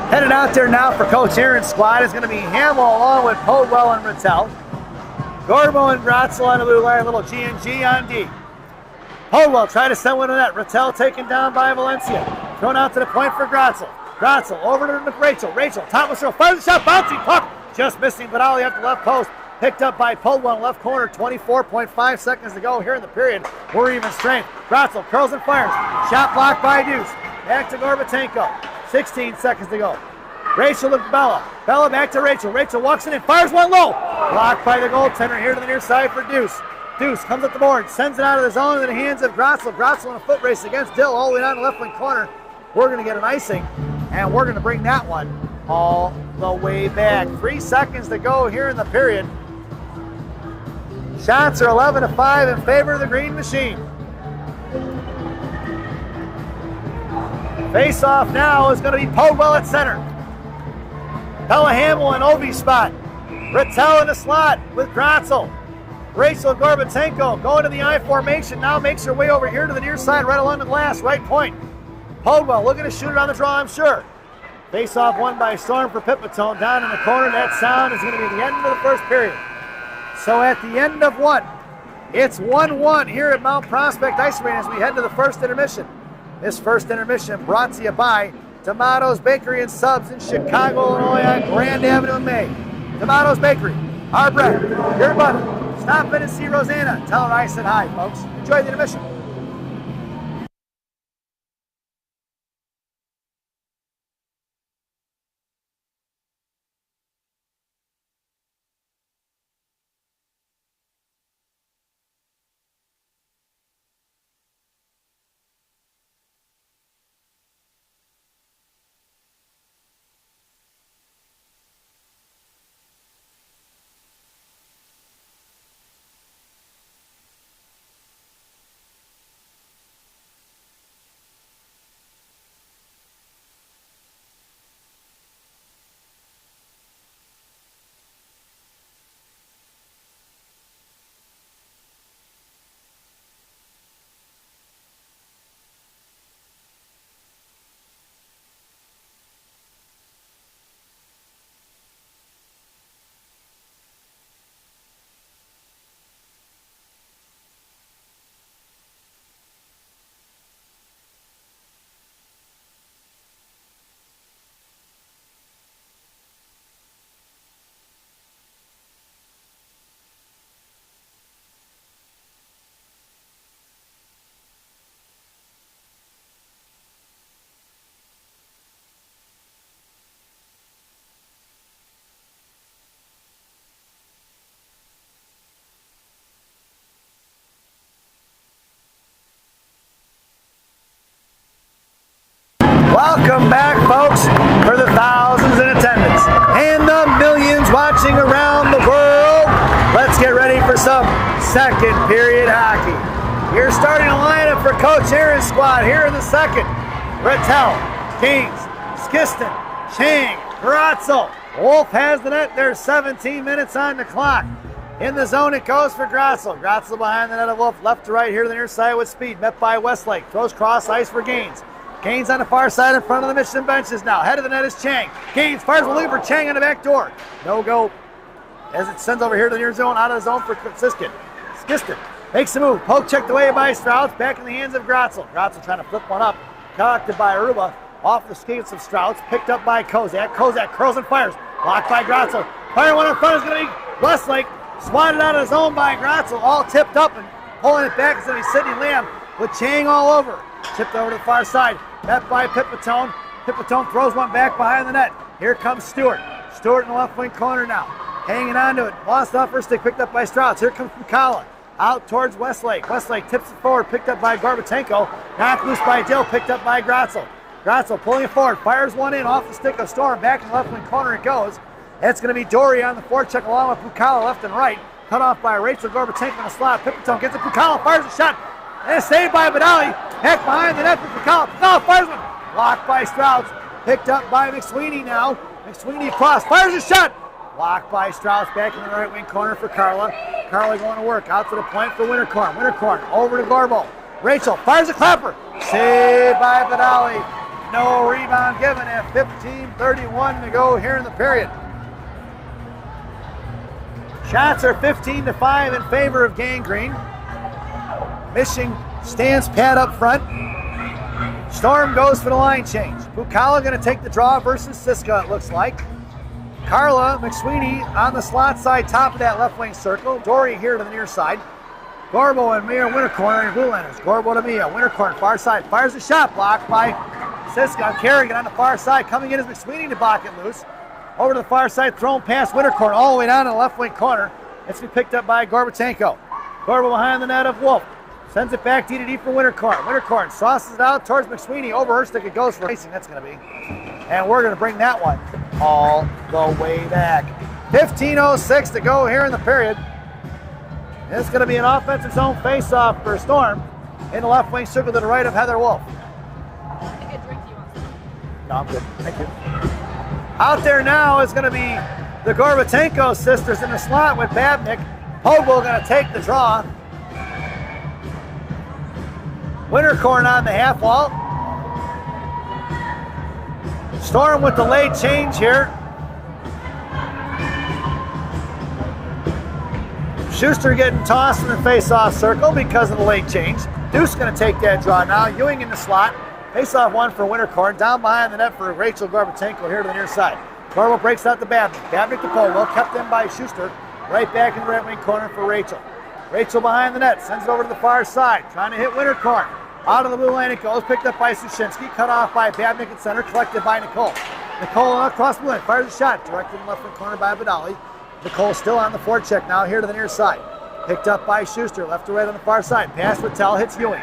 Headed out there now for Coach Aaron's squad is going to be Hamill along with Podwell and Rattel. Gorbo and Gratzel on the blue line, a little G&G on D. Podwell trying to send one to net. Rattel taken down by Valencia. Thrown out to the point for Gratzel. Gratzel over to Rachel. Rachel, top of the fires the shot, bouncing puck. Just missing Vidali up the left post. Picked up by Podwell, left corner, 24.5 seconds to go here in the period. We're even strength. Gratzel curls and fires. Shot blocked by Deuce. Back to Gorbatenko. 16 seconds to go. Rachel to Bella. Bella back to Rachel. Rachel walks in and fires one low. Blocked by the goaltender here to the near side for Deuce. Deuce comes up the board, sends it out of the zone into the hands of Gratzel. Gratzel in a foot race against Dill all the way down the left wing corner. We're going to get an icing, and we're going to bring that one all the way back. 3 seconds to go here in the period. Shots are 11-5 in favor of the Green Machine. Face-off now is going to be Podwell at center. Bella Hamill in Ovi's spot. Rattel in the slot with Gratzel. Rachel Gorbatenko going to the I formation. Now makes her way over here to the near side, right along the glass, right point. Podwell looking to shoot it on the draw, I'm sure. Face-off won by Storm for Pipitone down in the corner. That sound is going to be the end of the first period. So at the end of one, it's 1-1 here at Mount Prospect Ice Arena as we head to the first intermission. This first intermission brought to you by Tomatoes Bakery and Subs in Chicago, Illinois on Grand Avenue in May. Tomatoes Bakery, our bread, your butter. Stop in and see Rosanna. Tell her I said hi, folks. Enjoy the intermission. Welcome back, folks, for the thousands in attendance and the millions watching around the world. Let's get ready for some second period hockey. You're starting a lineup for Coach Aaron's squad here in the second. Rattel, Kings, Skiston, Chang, Gratzel. Wolf has the net. There's 17 minutes on the clock. In the zone it goes for Gratzel. Gratzel behind the net of Wolf, left to right here to the near side with speed. Met by Westlake. Throws cross ice for Gaines. Gaines on the far side in front of the Mission benches now. Head of the net is Chang. Gaines fires one for Chang on the back door. No go as it sends over here to the near zone, out of the zone for Skiston. Skiston makes the move. Poke checked away by Strauss. Back in the hands of Gratzel. Gratzel trying to flip one up. Collected by Aruba. Off the skates of Strauss. Picked up by Kozak. Kozak curls and fires. Blocked by Gratzel. Fire one in front is going to be Westlake. Swatted out of the zone by Gratzel. All tipped up and pulling it back is going to be Sidney Lamb with Chang all over. Tipped over to the far side. Met by Pipitone. Pipitone throws one back behind the net. Here comes Stewart. Stewart in the left wing corner now. Hanging on to it. Lost off first stick. Picked up by Strauss. Here comes Mukala. Out towards Westlake. Westlake tips it forward. Picked up by Gorbatenko. Knocked loose by Dill. Picked up by Gratzel. Gratzel pulling it forward. Fires one in off the stick of Storm. Back in the left wing corner it goes. It's going to be Dory on the forecheck along with Mukala left and right. Cut off by Rachel Gorbatenko in the slot. Pipitone gets it. Mukala fires a shot. And it's saved by Vidali. Heck behind the net for Mukala. Mukala fires one. Blocked by Strauss. Picked up by McSweeney now. McSweeney across. Fires a shot. Blocked by Strauss. Back in the right wing corner for Carla. Carla going to work. Out to the point for Winterkorn. Winterkorn over to Gorbo. Rachel fires a clapper. Saved by Vidali. No rebound given at 15:31 to go here in the period. Shots are 15-5 in favor of Gangrene. Mission stands pat up front. Storm goes for the line change. Bukala going to take the draw versus Siska, it looks like. Carla McSweeney on the slot side, top of that left wing circle. Dory here to the near side. Gorbo and Mia winter corner in Blue Liners. Gorbo to Mia, winter corner, far side. Fires a shot, blocked by Siska. Kerrigan on the far side. Coming in is McSweeney to block it loose. Over to the far side, thrown past winter corner, all the way down to the left wing corner. It's been picked up by Gorbatenko. Gorbo behind the net of Wolf. Sends it back D for Wintercorn. Wintercorn sauces it out towards McSweeney. Over her stick it goes for racing. That's going to be. And we're going to bring that one all the way back. 15:06 to go here in the period. It's going to be an offensive zone face-off for Storm in the left wing circle to the right of Heather Wolf. No, I'm good. Thank you. Out there now is going to be the Gorbatenko sisters in the slot with Babnick. Pogel going to take the draw. Wintercorn on the half wall. Storm with the late change here. Schuster getting tossed in the face-off circle because of the late change. Deuce going to take that draw now. Ewing in the slot. Face-off one for Wintercorn. Down behind the net for Rachel Gorbatenko here to the near side. Gorbo breaks out the Babnick. Babnick to Pogel. Kept in by Schuster. Right back in the right wing corner for Rachel. Rachel behind the net, sends it over to the far side, trying to hit Wintercorn. Out of the blue lane it goes, picked up by Sushinsky, cut off by Babnick at center, collected by Nicole. Nicole across the blue lane, fires a shot, directed in the left wing corner by Vidali. Nicole still on the forecheck now, here to the near side. Picked up by Schuster, left to right on the far side. Pass Rattel, hits Ewing.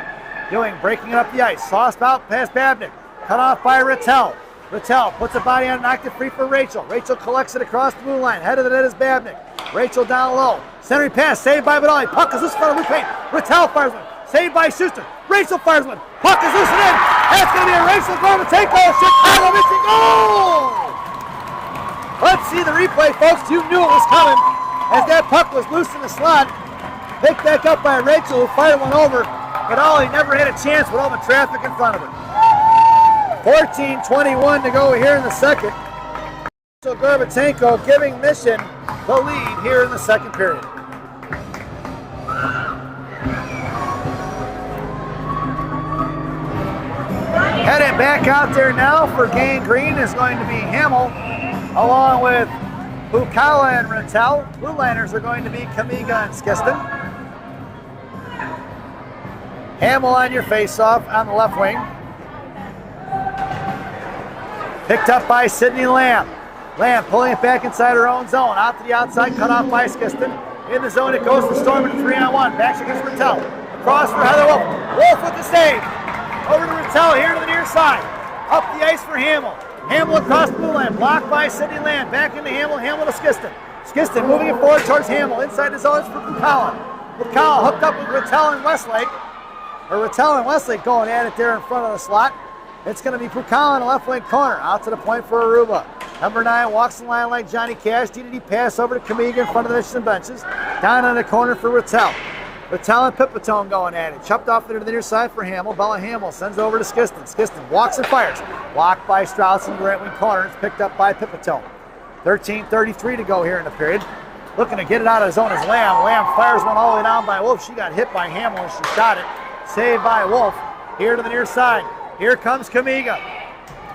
Ewing breaking it up the ice, sauced out past Babnick. Cut off by Rattel. Rattel puts a body on, knocked it free for Rachel. Rachel collects it across the blue line. Head of the net is Babnick. Rachel down low. Centering pass, saved by Vidali. Puck is loose in front of Luke Payne. Rattel fires one. Saved by Schuster. Rachel fires one. Puck is loose and in. That's going to be a Rachel Gorbatenko. Chicago missing goal! Let's see the replay, folks. You knew it was coming as that puck was loose in the slot. Picked back up by Rachel, who fired one over. Vidali never had a chance with all the traffic in front of her. 14:21 to go here in the second. So Gorbatenko giving Mission the lead here in the second period. Headed back out there now for Gangrene is going to be Hamill, along with Bukala and Rattel. Blue Liners are going to be Kamiga and Skiston. Hamill on your face-off on the left wing. Picked up by Sydney Lamb. Lamb pulling it back inside her own zone. Out to the outside, cut off by Skiston. In the zone it goes for Storm at 3-on-1. Back against Rattel. Across for Heather Wolf. Wolf with the save. Over to Rattel here to the near side. Up the ice for Hamill. Hamill across the blue line. Blocked by Sydney Lamb. Back into Hamill. Hamill to Skiston. Skiston moving it forward towards Hamill. Inside the zone for Bukala. Bukala hooked up with Rattel and Westlake. Or Rattel and Westlake going at it there in front of the slot. It's going to be Bukala in the left wing corner. Out to the point for Aruba. Number 9 walks the line like Johnny Cash. DDD pass over to Kamiga in front of the Michigan benches. Down on the corner for Rattel. Rattel and Pipitone going at it. Chopped off there to the near side for Hamill. Bella Hamill sends it over to Skiston. Skiston walks and fires. Blocked by Strauss in the right wing corner. It's picked up by Pipitone. 13:33 to go here in the period. Looking to get it out of his zone is Lamb. Lamb fires one all the way down by Wolf. She got hit by Hamill and she shot it. Saved by Wolf. Here to the near side. Here comes Kamiga.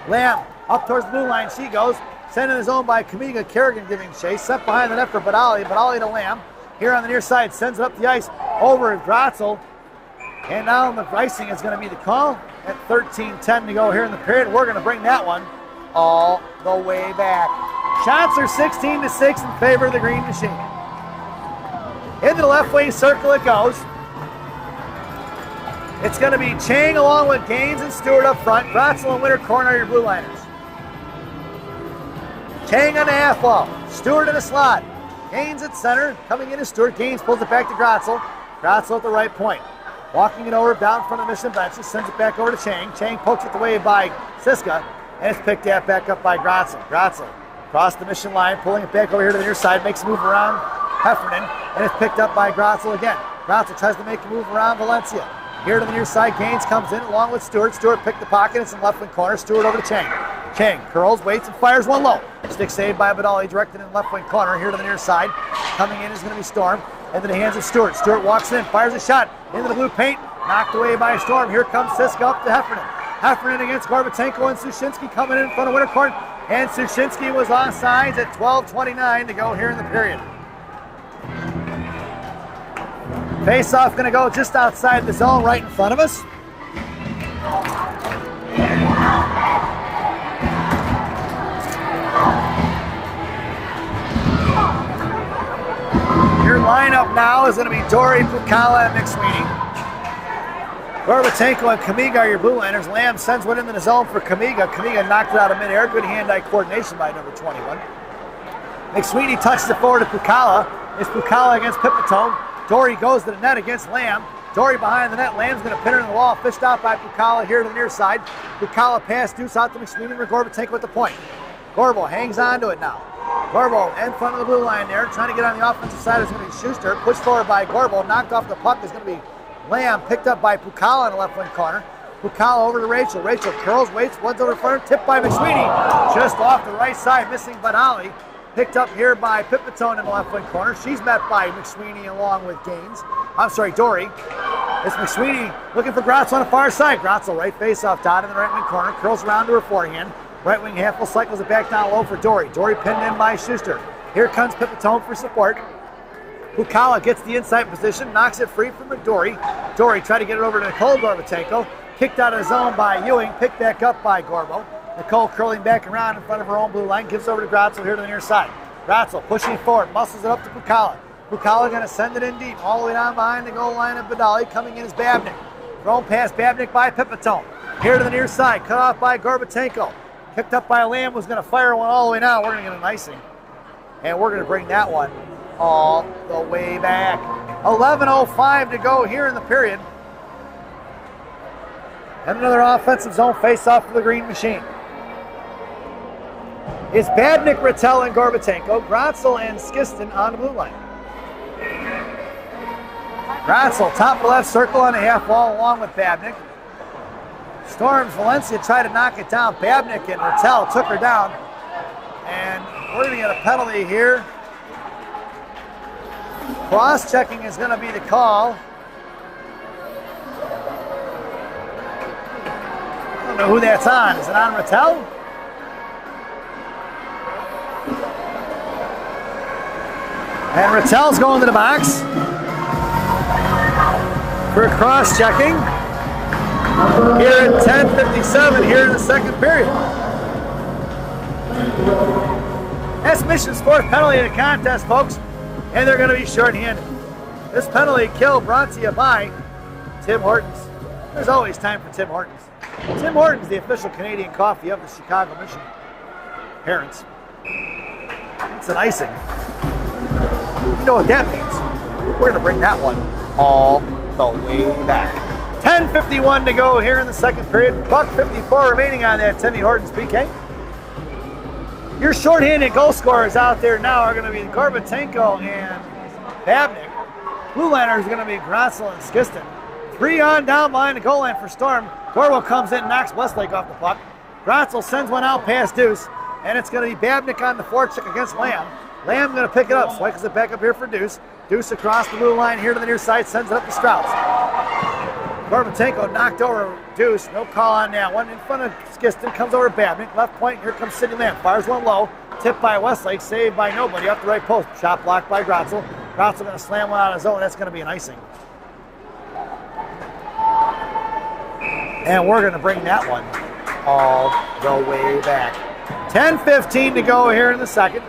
Lamb up towards the blue line. She goes. Sent in his own by Kamiga. Kerrigan giving chase. Set behind the net for Vidali. Vidali to Lamb. Here on the near side. Sends it up the ice. Over at Grotzel. And now the icing is going to be the call at 13:10 to go here in the period. We're going to bring that one all the way back. Shots are 16-6 in favor of the Green Machine. Into the left wing circle it goes. It's going to be Chang along with Gaines and Stewart up front. Grotzel and Wintercorn are your blue liners. Chang on the half wall. Stewart in the slot. Gaines at center. Coming in is Stewart. Gaines pulls it back to Grotzel. Grotzel at the right point. Walking it over down in front of the Mission benches. Sends it back over to Chang. Chang pokes it away by Siska. And it's picked up back up by Grotzel. Grotzel across the Mission line. Pulling it back over here to the near side. Makes a move around Heffernan. And it's picked up by Grotzel again. Grotzel tries to make a move around Valencia. Here to the near side, Gaines comes in along with Stewart. Stewart picked the pocket, it's in left wing corner. Stewart over to Chang. Chang curls, waits, and fires one low. Stick saved by Badali, directed in left wing corner. Here to the near side, coming in is going to be Storm. Into the hands of Stewart. Stewart walks in, fires a shot into the blue paint. Knocked away by Storm. Here comes Siska up to Heffernan. Heffernan against Gorbatenko and Sushinsky coming in front of Winterkorn. And Sushinsky was offsides at 12:29 to go here in the period. Face-off going to go just outside the zone right in front of us. Your lineup now is going to be Dory, Pukala, and McSweeney. Gorbatenko and Kamiga are your blue liners. Lamb sends one into the zone for Kamiga. Kamiga knocked it out of midair. Good hand-eye coordination by number 21. McSweeney touches it forward to Pukala. It's Pukala against Pipitone. Dory goes to the net against Lamb. Dory behind the net. Lamb's going to pin her in the wall. Fished out by Pukala here to the near side. Pukala pass deuce out to McSweeney and Gorbatenko with the point. Gorbo hangs on to it now. Gorbo in front of the blue line there. Trying to get on the offensive side is going to be Schuster. Pushed forward by Gorbo. Knocked off the puck is going to be Lamb. Picked up by Pukala in the left wing corner. Pukala over to Rachel. Rachel curls, waits, one's over front. Tipped by McSweeney. Just off the right side, missing Badali. Picked up here by Pipitone in the left wing corner. She's met by McSweeney along with Gaines. I'm sorry, Dory. It's McSweeney looking for Grotzel on the far side. Grotzel right face off dot in the right wing corner. Curls around to her forehand. Right wing handful cycles it back down low for Dory. Dory pinned in by Schuster. Here comes Pipitone for support. Pukala gets the inside position, knocks it free from Dory. Dory tried to get it over to Nicole Gorbatenko. Kicked out of the zone by Ewing. Picked back up by Gorbo. Nicole curling back around in front of her own blue line, gives over to Grotzel here to the near side. Grotzel pushing forward, muscles it up to Pukala. Pukala going to send it in deep, all the way down behind the goal line of Badali. Coming in is Babnick. Thrown past Babnick by Pipitone. Here to the near side, cut off by Gorbatenko. Picked up by Lamb, who's going to fire one all the way down. We're going to get an icing. And we're going to bring that one all the way back. 11:05 to go here in the period. And another offensive zone face-off for the Green Machine. It's Babnick, Rattel, and Gorbatenko. Grotzel and Skiston on the blue line. Grotzel, top left circle on the half wall along with Babnick. Storms Valencia tried to knock it down. Babnick and Rattel took her down. And we're going to get a penalty here. Cross-checking is going to be the call. I don't know who that's on. Is it on Rattel? And Rattel's going to the box for cross-checking here at 10:57 here in the second period. That's Mission's fourth penalty in the contest, folks, and they're going to be shorthanded. This penalty killed brought to you by Tim Hortons. There's always time for Tim Hortons. Tim Hortons, the official Canadian coffee of the Chicago Mission Parents. It's an icing. You know what that means. We're going to bring that one all the way back. 10:51 to go here in the second period. $1.54 remaining on that Timmy Hortons PK. Your shorthanded goal scorers out there now are going to be Gorbatenko and Babnick. Blue liner is going to be Grotzel and Skiston. 3 on down behind the goal line for Storm. Gorbo comes in, knocks Westlake off the puck. Grotzel sends one out past Deuce, and it's going to be Babnick on the forecheck against Lamb. Lamb going to pick it up, cycles it back up here for Deuce. Deuce across the blue line here to the near side, sends it up to Strauss. Gorbatenko knocked over Deuce, no call on that one. In front of Skiston, comes over Babnick, left point, here comes Sidney Lamb. Fires one low, tipped by Westlake, saved by nobody, off the right post. Shot blocked by Grotzel. Grotzel going to slam one out of his own, that's going to be an icing. And we're going to bring that one all the way back. 10:15 to go here in the second.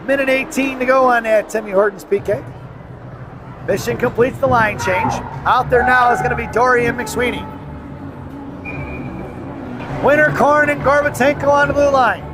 Minute 18 to go on that Timmy Hortons PK. Mission completes the line change. Out there now is going to be Dory and McSweeney. Winterkorn and Gorbatenko on the blue line.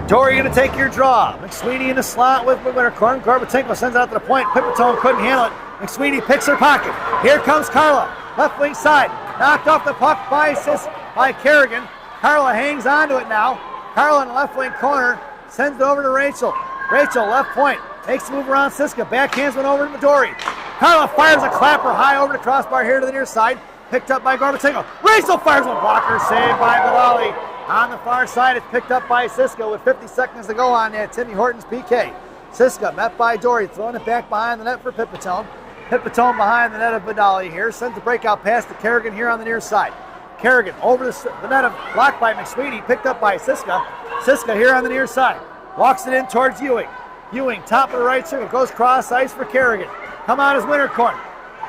Dory going to take your draw. McSweeney in the slot with Winterkorn. Gorbatenko sends it out to the point. Pipitone couldn't handle it. McSweeney picks her pocket. Here comes Carla. Left wing side. Knocked off the puck by Kerrigan. Carla hangs on to it now. Carla in the left wing corner sends it over to Rachel. Rachel left point. makes a move around Siska. Backhands one over to Midori. Carla fires a clapper high over the crossbar here to the near side. Picked up by Gorbatenko. Rachel fires one blocker, saved by Vidali. On the far side, it's picked up by Siska with 50 seconds to go on that Timmy Hortons PK. Siska met by Dory, throwing it back behind the net for Pipitone. Pipitone behind the net of Vidali here. Sends the breakout pass to Kerrigan here on the near side. Kerrigan over the net of blocked by McSweeney, picked up by Siska. Siska here on the near side. Walks it in towards Ewing. Ewing, top of the right circle, goes cross ice for Kerrigan. Come out as winner corner.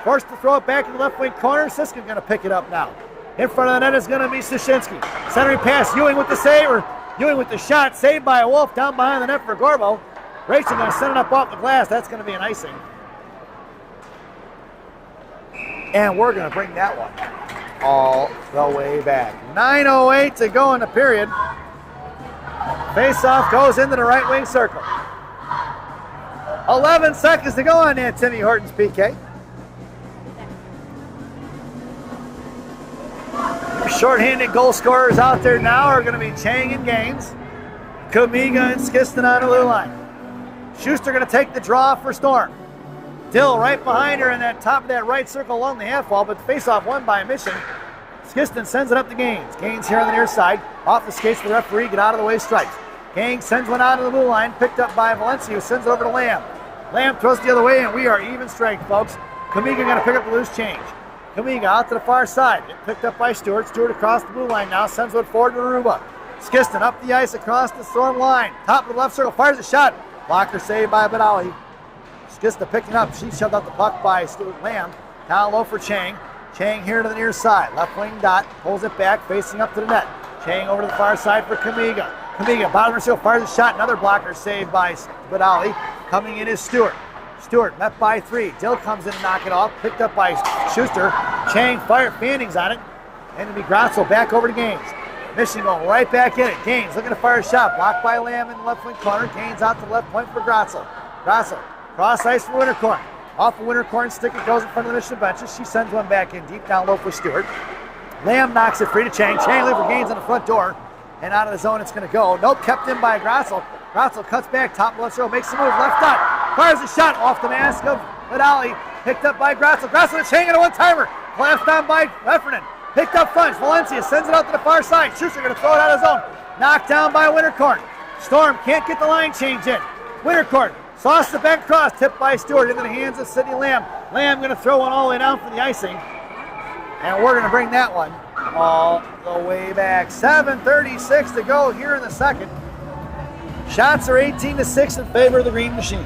Forced to throw it back in the left wing corner. Siska's going to pick it up now. In front of the net is going to be Sushinsky. Centering pass, Ewing with the save, or Ewing with the shot, saved by a Wolf down behind the net for Gorbo. Rachel going to send it up off the glass. That's going to be an icing. And we're going to bring that one all the way back. 9:08 to go in the period. Face-off goes into the right wing circle. 11 seconds to go on that Timmy Hortons PK. Short-handed goal scorers out there now are going to be Chang and Gaines, Kamiga and Skiston on the blue line. Schuster going to take the draw for Storm. Dill right behind her in that top of that right circle along the half wall, but the face-off won by Mission. Skiston sends it up to Gaines. Gaines here on the near side. Off the skates of the referee, get out of the way, strikes. Gaines sends one out of the blue line, picked up by Valencia, who sends it over to Lamb. Lamb throws it the other way, and we are even strength, folks. Kamiga going to pick up the loose change. Kamiga out to the far side. Picked up by Stewart. Stewart across the blue line now. Sends one forward to Aruba. Skiston up the ice across the Storm line. Top of the left circle. Fires a shot. Blocker saved by Badali. Skiston picking up. She shoved out the puck by Stewart Lamb. Down low for Chang. Chang here to the near side. Left wing dot. Pulls it back. Facing up to the net. Chang over to the far side for Kamiga. Kamiga, bottom of the circle. Fires a shot. Another blocker saved by Badali. Coming in is Stewart. Stewart met by 3. Dill comes in to knock it off. Picked up by Schuster. Chang fired Fannings on it. And it'll be Grotzel back over to Gaines. Mission going right back in it. Gaines looking to fire a shot. Blocked by Lamb in the left wing corner. Gaines out to the left point for Grotzel. Grotzel cross ice for Wintercorn. Off the Wintercorn stick, it goes in front of the Mission benches. She sends one back in deep down low for Stewart. Lamb knocks it free to Chang. Chang looking for Gaines on the front door. And out of the zone it's going to go. Nope, kept in by Grotzel. Grotzel cuts back, top left row, makes the move, left dot. Fires a shot off the mask of Vidali. Picked up by Grotzel. Grotzel to Chang and a one-timer. Clamped on by Heffernan. Picked up Funch. Valencia sends it out to the far side. Schuster going to throw it out of zone. Knocked down by Wintercorn. Storm can't get the line change in. Wintercorn sauced the back cross. Tipped by Stewart into the hands of Sidney Lamb. Lamb going to throw one all the way down for the icing. And we're going to bring that one all the way back. 7:36 to go here in the second. Shots are 18-6 in favor of the Green Machine.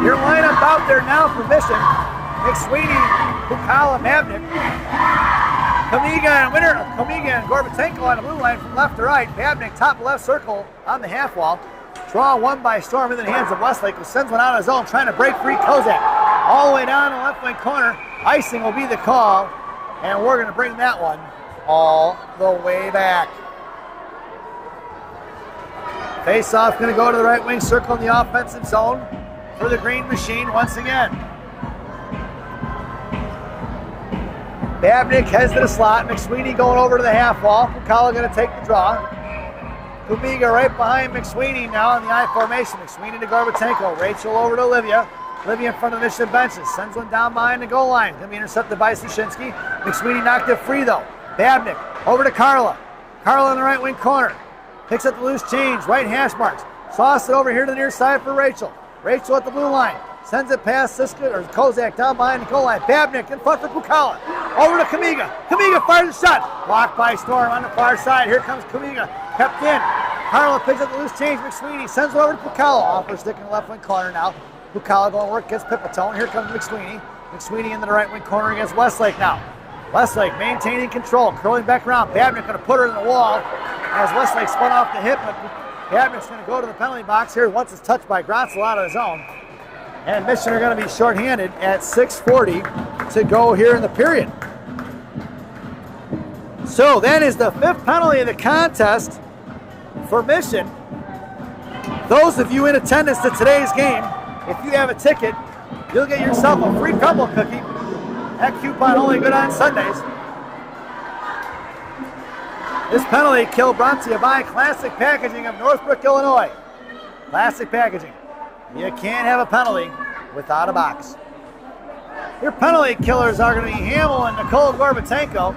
Your lineup out there now for Mission. McSweeney, Bukala, Mavnik. Kamiga and Gorbatenko on the blue line from left to right. Mavnik top left circle on the half wall. Draw one by Storm in the hands of Westlake, who sends one out of his own, trying to break free Kozak. All the way down the left wing corner. Icing will be the call, and we're going to bring that one all the way back. Face-off going to go to the right wing circle in the offensive zone for the Green Machine once again. Babnick heads to the slot. McSweeney going over to the half wall. Bukala going to take the draw. Kubiga right behind McSweeney now in the I formation. McSweeney to Gorbatenko. Rachel over to Olivia. Olivia in front of the Mission benches. Sends one down behind the goal line. Going to be intercepted by Sushinsky. McSweeney knocked it free though. Babnick over to Carla. Carla in the right wing corner. Picks up the loose change. Right hash marks. Sauce it over here to the near side for Rachel. Rachel at the blue line. Sends it past Siska or Kozak down behind the goal line. Babnick in front for Bukala. Over to Kamiga. Kamiga fires a shot. Blocked by Storm on the far side. Here comes Kamiga. Kept in. Carla picks up the loose change. McSweeney sends it over to Bukala. Off her stick in the left wing corner now. Bukala going to work against Pipitone. Here comes McSweeney. McSweeney into the right wing corner against Westlake now. Westlake maintaining control. Curling back around. Babnick going to put her in the wall as Westlake spun off the hip. But Babnick's going to go to the penalty box here once it's touched by Grotzel out of his zone. And Mission are going to be shorthanded at 6:40 to go here in the period. So that is the 5th penalty of the contest for Mission. Those of you in attendance to today's game, if you have a ticket, you'll get yourself a free crumble cookie. That coupon only good on Sundays. This penalty kill brought to you by Classic Packaging of Northbrook, Illinois. Classic Packaging. You can't have a penalty without a box. Your penalty killers are going to be Hamill and Nicole Gorbatenko.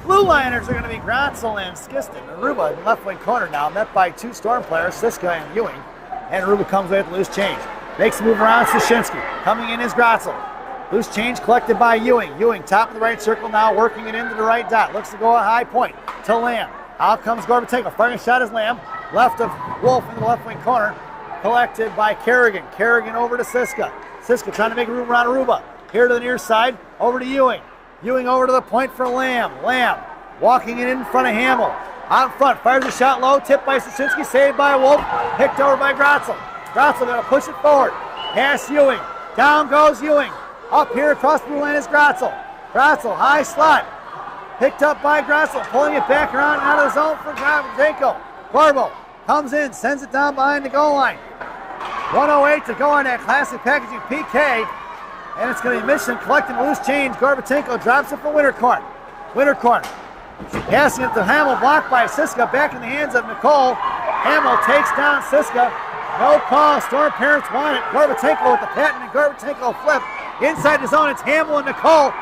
Blue liners are going to be Grotzel and Skiston. Aruba in the left wing corner now, met by two Storm players, Siska and Ewing. And Aruba comes away with loose change. Makes a move around Soshinsky. Coming in is Grotzel. Loose change collected by Ewing. Ewing top of the right circle now, working it into the right dot. Looks to go a high point to Lamb. Out comes Gorbatenko. Firing a shot is Lamb. Left of Wolf into the left wing corner. Collected by Kerrigan. Kerrigan over to Siska. Siska trying to make room around Aruba. Here to the near side, over to Ewing. Ewing over to the point for Lamb. Lamb walking it in front of Hamill. Out front, fires a shot low, tipped by Soshinsky, saved by Wolf, picked over by Grotzel. Grotzel going to push it forward. Pass Ewing. Down goes Ewing. Up here across the blue line is Grotzel. Grotzel, high slot. Picked up by Grotzel, pulling it back around out of the zone for Gorbatenko. Gorbo comes in, sends it down behind the goal line. 1:08 to go on that Classic Packaging PK. And it's going to be Mission collecting loose change. Gorbatenko drops it for Winterkorn. Winterkorn passing it to Hamill, blocked by Siska, back in the hands of Nicole. Hamill takes down Siska. No call. Storm parents want it. Gorbatenko with the patent and Gorbatenko flip. Inside the zone, it's Hamill and Nicole.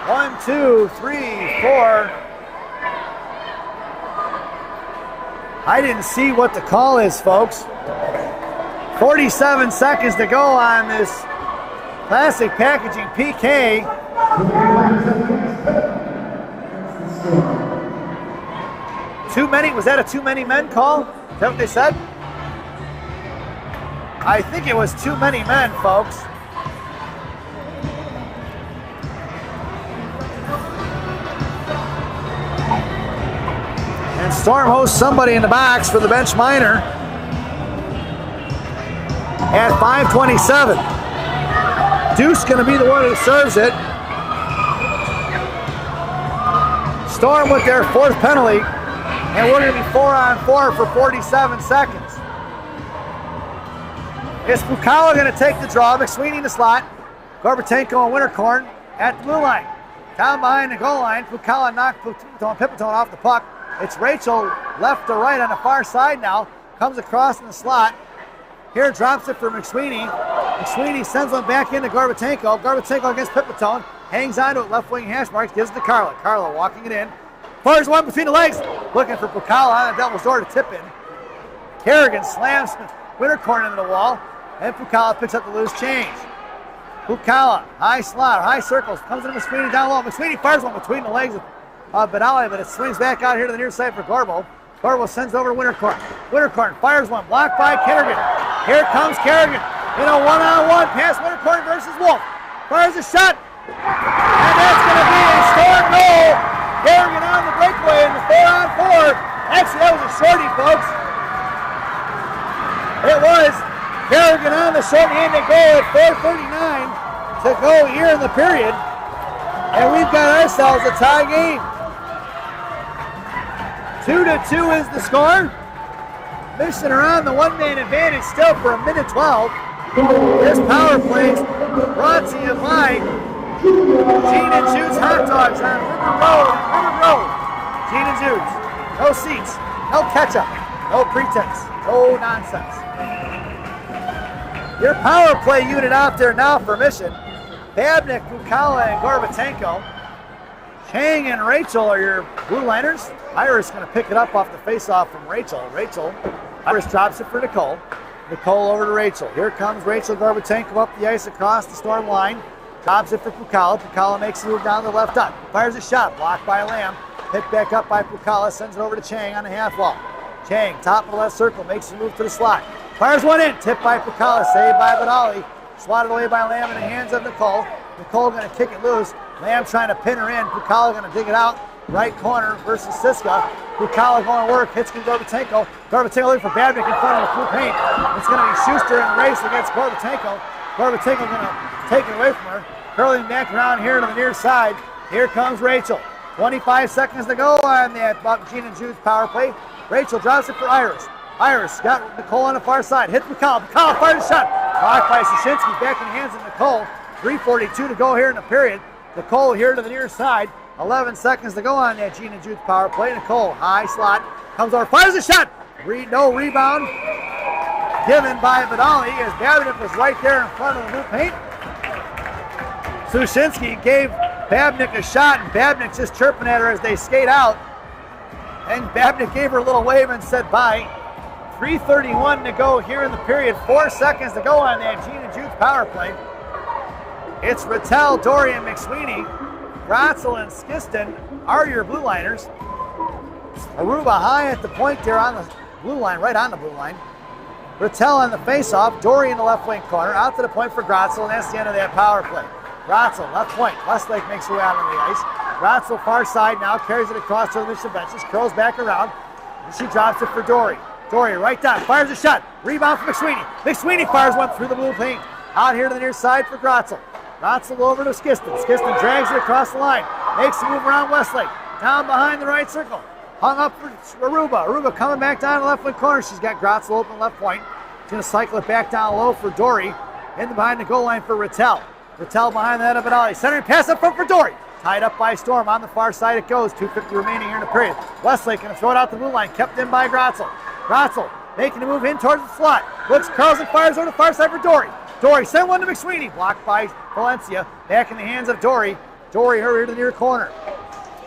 One, two, three, four. I didn't see what the call is, folks. 47 seconds to go on this Classic Packaging PK. Too many, was that a too many men call? Is that what they said? I think it was too many men, folks. And Storm hosts somebody in the box for the bench minor at 5:27. Deuce going to be the one who serves it. Storm with their fourth penalty, and we're going to be 4-on-4 for 47 seconds. Is Pukala going to take the draw? McSweeney in the slot. Gorbatenko and Winterkorn at the blue line. Down behind the goal line, Pukala knocked Pipitone off the puck. It's Rachel left to right on the far side now. Comes across in the slot. Here drops it for McSweeney. McSweeney sends one back into Gorbatenko. Gorbatenko against Pipitone. Hangs onto it, left wing hash marks, gives it to Carla. Carla walking it in. Fires one between the legs. Looking for Pukala on the devil's door to tip in. Kerrigan slams Winterkorn into the wall. And Pukala picks up the loose change. Pukala, high slot, high circles. Comes into McSweeney down low. McSweeney fires one between the legs of Benali, but it swings back out here to the near side for Gorbo. Gorbo sends over to Winterkorn. Winterkorn fires one, blocked by Kerrigan. Here comes Kerrigan in a one-on-one pass. Winterkorn versus Wolf. Fires a shot. And that's going to be a Storm goal. Kerrigan on the breakaway in the 4-on-4. Actually, that was a shorty, folks. It was Kerrigan on the short-handed goal at 4:39 to go here in the period. And we've got ourselves a tie game. 2-2 is the score. Mission are on the one-man advantage still for 1:12. This power play is brought to you by G&Jude's Hot Dogs on River Road. G&Jude's. No seats, no ketchup, no pretense, no nonsense. Your power play unit out there now for Mission. Babnick, Pukala, and Gorbatenko. Chang and Rachel are your blue liners. Iris going to pick it up off the face-off from Rachel. Iris drops it for Nicole. Nicole over to Rachel. Here comes Rachel Gorbatenko up the ice across the Storm line. Drops it for Pukala. Pukala makes a move down the left dot. Fires a shot, blocked by Lamb. Picked back up by Pukala. Sends it over to Chang on the half wall. Chang, top of the left circle, makes a move to the slot. Fires one in, tipped by Pukala, saved by Benali. Swatted away by Lamb in the hands of Nicole. Nicole going to kick it loose. Lamb trying to pin her in. Pukala going to dig it out. Right corner versus Siska. Pukala going to work. Hits Gorbatenko. Gorbatenko looking for Babnick in front of the blue paint. It's going to be Schuster in the race against Gorbatenko. Gorbatenko going to take it away from her. Curling back around here to the near side. Here comes Rachel. 25 seconds to go on that G&Jude's power play. Rachel drops it for Iris. Iris got Nicole on the far side. Hits Pukala. Pukala fires a shot. Blocked by Sushinsky, back in the hands of Nicole. 3:42 to go here in the period. Nicole here to the near side. 11 seconds to go on that Gene and Jude's power play. Nicole, high slot, comes over, fires a shot. No rebound given by Vidali as Babnick was right there in front of the blue paint. Sushinsky gave Babnick a shot, and Babnick's just chirping at her as they skate out. And Babnick gave her a little wave and said bye. 3:31 to go here in the period. 4 seconds to go on that Gene and Jude's power play. It's Rattel, Dory, and McSweeney. Gratzel and Skiston are your blue liners. Aruba high at the point there on the blue line, right on the blue line. Rattel on the face-off. Dory in the left wing corner. Out to the point for Gratzel, and that's the end of that power play. Gratzel, left point. Westlake makes her way out on the ice. Gratzel far side now, carries it across to the Mission benches, curls back around, and she drops it for Dory. Dory right down, fires a shot. Rebound for McSweeney. McSweeney fires one through the blue paint. Out here to the near side for Gratzel. Gratzel over to Skiston. Skiston drags it across the line. Makes the move around Westlake. Down behind the right circle. Hung up for Aruba. Aruba coming back down to the left wing corner. She's got Gratzel open left point. She's going to cycle it back down low for Dory. In behind the goal line for Rattel. Rattel behind the head of Vidali. Centering pass up front for Dory. Tied up by Storm. On the far side it goes. 2:50 remaining here in the period. Westlake going to throw it out the blue line. Kept in by Gratzel. Gratzel making the move in towards the slot. Looks, curls and fires over the far side for Dory. Dory sent one to McSweeney. Blocked by Valencia. Back in the hands of Dory. Dory her to the near corner.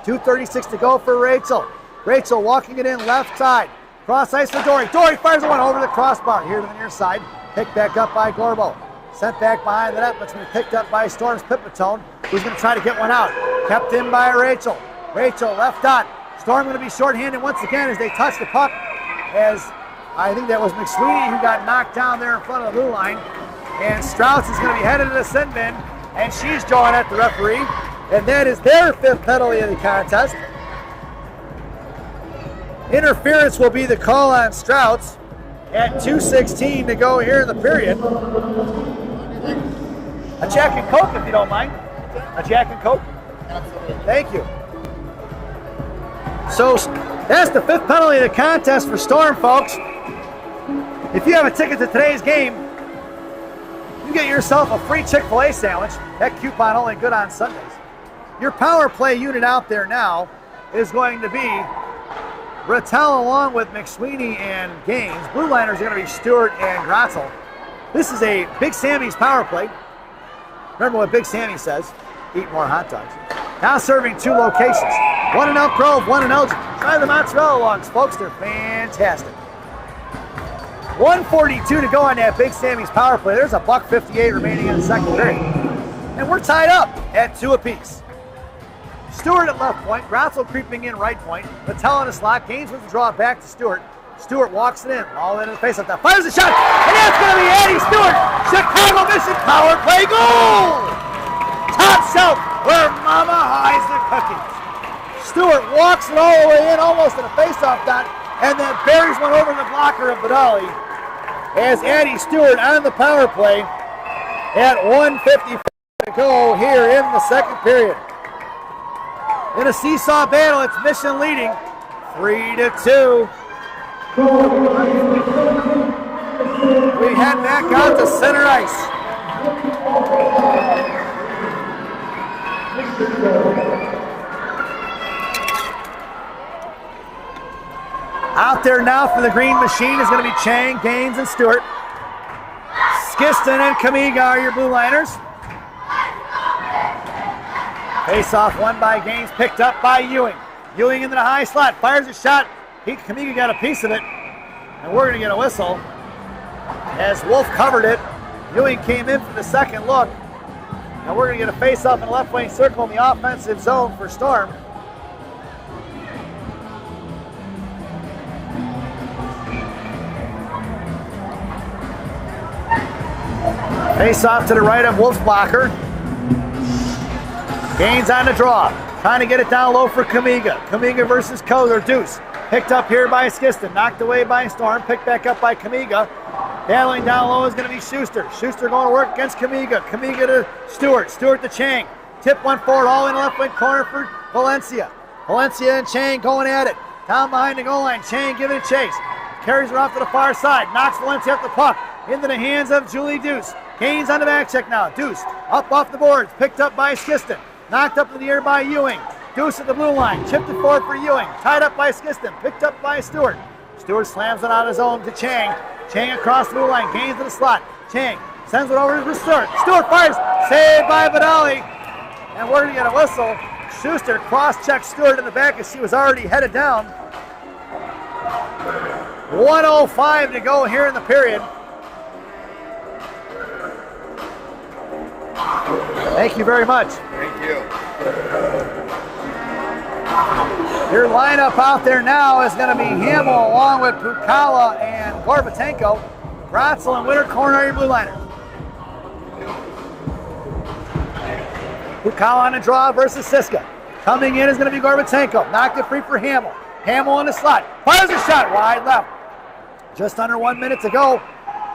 2:36 to go for Rachel. Rachel walking it in left side. Cross ice for Dory. Dory fires one over the crossbar here to the near side. Picked back up by Gorbo. Sent back behind the net, but it's going to be picked up by Storm's Pipitone, who's going to try to get one out. Kept in by Rachel. Rachel left dot. Storm going to be shorthanded once again as they touch the puck. As I think that was McSweeney who got knocked down there in front of the blue line. And Strauss is going to be headed to the sin bin, and she's drawing at the referee. And that is their 5th penalty of the contest. Interference will be the call on Strauss at 2:16 to go here in the period. A Jack and Coke, if you don't mind. A Jack and Coke? Absolutely. Thank you. So that's the 5th penalty of the contest for Storm, folks. If you have a ticket to today's game, you get yourself a free Chick-fil-A sandwich. That coupon only good on Sundays. Your power play unit out there now is going to be Rattel along with McSweeney and Gaines. Blue liners are going to be Stewart and Gratzel. This is a Big Sammy's power play. Remember what Big Sammy says, eat more hot dogs. Now serving 2 locations. One in Elk Grove, one in Elgin. Try the mozzarella logs, folks. They're fantastic. 1:42 to go on that Big Sammy's power play. There's a $1.58 remaining in the second period. And we're tied up at 2 apiece. Stewart at left point, Gratzel creeping in right point. Rattel in a slot, Gaines with the draw back to Stewart. Stewart walks it in, all in the face of that. Fires a shot, and that's going to be Addie Stewart. Chicago Mission power play goal! Top shelf where Mama hides the cookies. Stewart walks it all the way in, almost in a face-off dot, and then buries one over the blocker of Vidali. As Addie Stewart on the power play at 1:54 to go here in the second period. In a seesaw battle, it's Mission leading 3-2. We head back out to center ice. Out there now for the Green Machine is going to be Chang, Gaines, and Stewart. Skiston and Kamiga are your blue liners. Face-off won by Gaines, picked up by Ewing. Ewing into the high slot, fires a shot. Kamiga got a piece of it, and we're going to get a whistle. As Wolf covered it, Ewing came in for the second look. And we're going to get a face-off in the left wing circle in the offensive zone for Storm. Face-off to the right of Wolf's blocker. Gaines on the draw, trying to get it down low for Kamiga. Kamiga versus Deuce. Picked up here by Skiston, knocked away by Storm, picked back up by Kamiga. Battling down low is going to be Schuster. Schuster going to work against Kamiga. Kamiga to Stewart. Stewart to Chang. Tip one forward, all in the left wing corner for Valencia. Valencia and Chang going at it. Down behind the goal line, Chang giving it a chase. Carries her off to the far side, knocks Valencia up the puck. into the hands of Julie Deuce. Gaines on the back check now. Deuce up off the boards, picked up by Skiston. Knocked up in the air by Ewing. Deuce at the blue line, chipped it forward for Ewing. Tied up by Skiston, picked up by Stewart. Stewart slams it on his own to Chang. Chang across the blue line, Gaines to the slot. Chang sends it over to Stewart. Stewart fires, saved by Vidali. And we're going to get a whistle. Schuster cross-checked Stewart in the back as she was already headed down. 1:05 to go here in the period. Thank you very much. Thank you. Your lineup out there now is going to be Hamill along with Pukala and Gorbatenko. Grotzel and Winter Corner are your blue liners. Pukala on a draw versus Siska. Coming in is going to be Gorbatenko. Knocked it free for Hamill. Hamill in the slot. Fires a shot wide left. Just under 1 minute to go.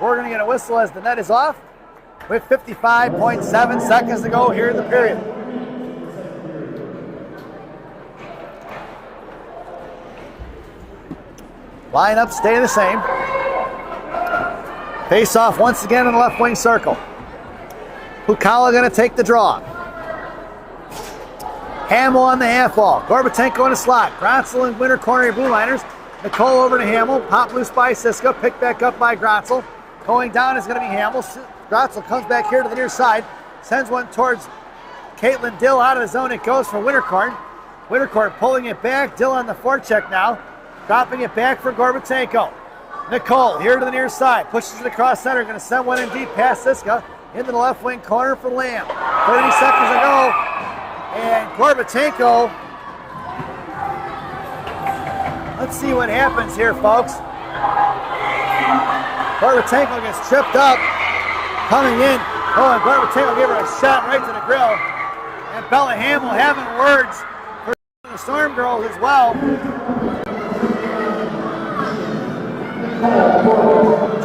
We're going to get a whistle as the net is off with 55.7 seconds to go here in the period. Lineups stay the same. Face off once again in the left wing circle. Pukala going to take the draw. Hamill on the half wall. Gorbatenko in the slot. Grotzel and Winter Corner blue liners. Nicole over to Hamill. Pop loose by Siska. Picked back up by Grotzel. Going down is going to be Hamill. Grotzel comes back here to the near side. Sends one towards Caitlin Dill out of the zone. It goes for Wintercorn. Wintercorn pulling it back. Dill on the forecheck now. Dropping it back for Gorbatenko. Nicole here to the near side. Pushes it across center. Going to send one in deep past Siska. Into the left wing corner for Lamb. 30 seconds to go. And Gorbatenko. Let's see what happens here, folks. Gorbatenko gets tripped up. Coming in. Oh, and Gorbatenko gave her a shot right to the grill. And Bella Hamill having words for the Storm Girls as well.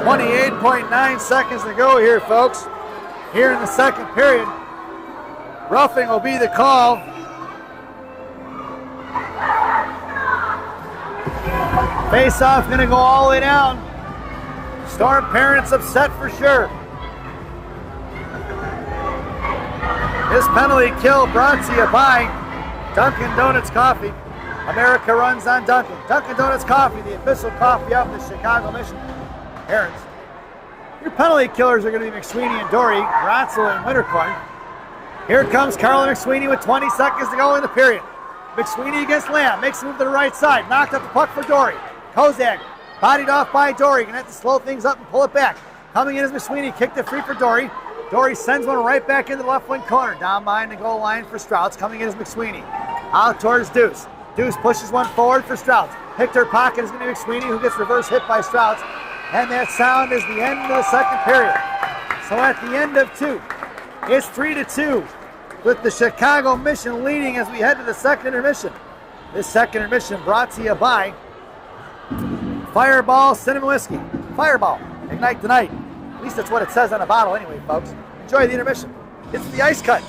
28.9 seconds to go here, folks. Here in the second period. Roughing will be the call. Face-off going to go all the way down. Storm parents upset for sure. This penalty kill brought to you by Dunkin' Donuts Coffee. America runs on Dunkin'. Dunkin' Donuts Coffee, the official coffee of the Chicago Mission Parents. Your penalty killers are going to be McSweeney and Dory, Grotzel and Wintercorn. Here comes Carla McSweeney with 20 seconds to go in the period. McSweeney against Lamb, makes a move to the right side, knocked up the puck for Dory. Kozak, bodied off by Dory, gonna have to slow things up and pull it back. Coming in as McSweeney, kicked it free for Dory. Dory sends one right back into the left wing corner, down behind the goal line for Strauss. Coming in as McSweeney, out towards Deuce. Deuce pushes one forward for Strauss. Picked her pocket is gonna be McSweeney, who gets reverse hit by Strauss. And that sound is the end of the second period. So at the end of two, it's 3-2 with the Chicago Mission leading as we head to the second intermission. This second intermission brought to you by Fireball Cinnamon Whiskey. Fireball, ignite the night. At least that's what it says on the bottle anyway, folks. Enjoy the intermission. It's the ice cut.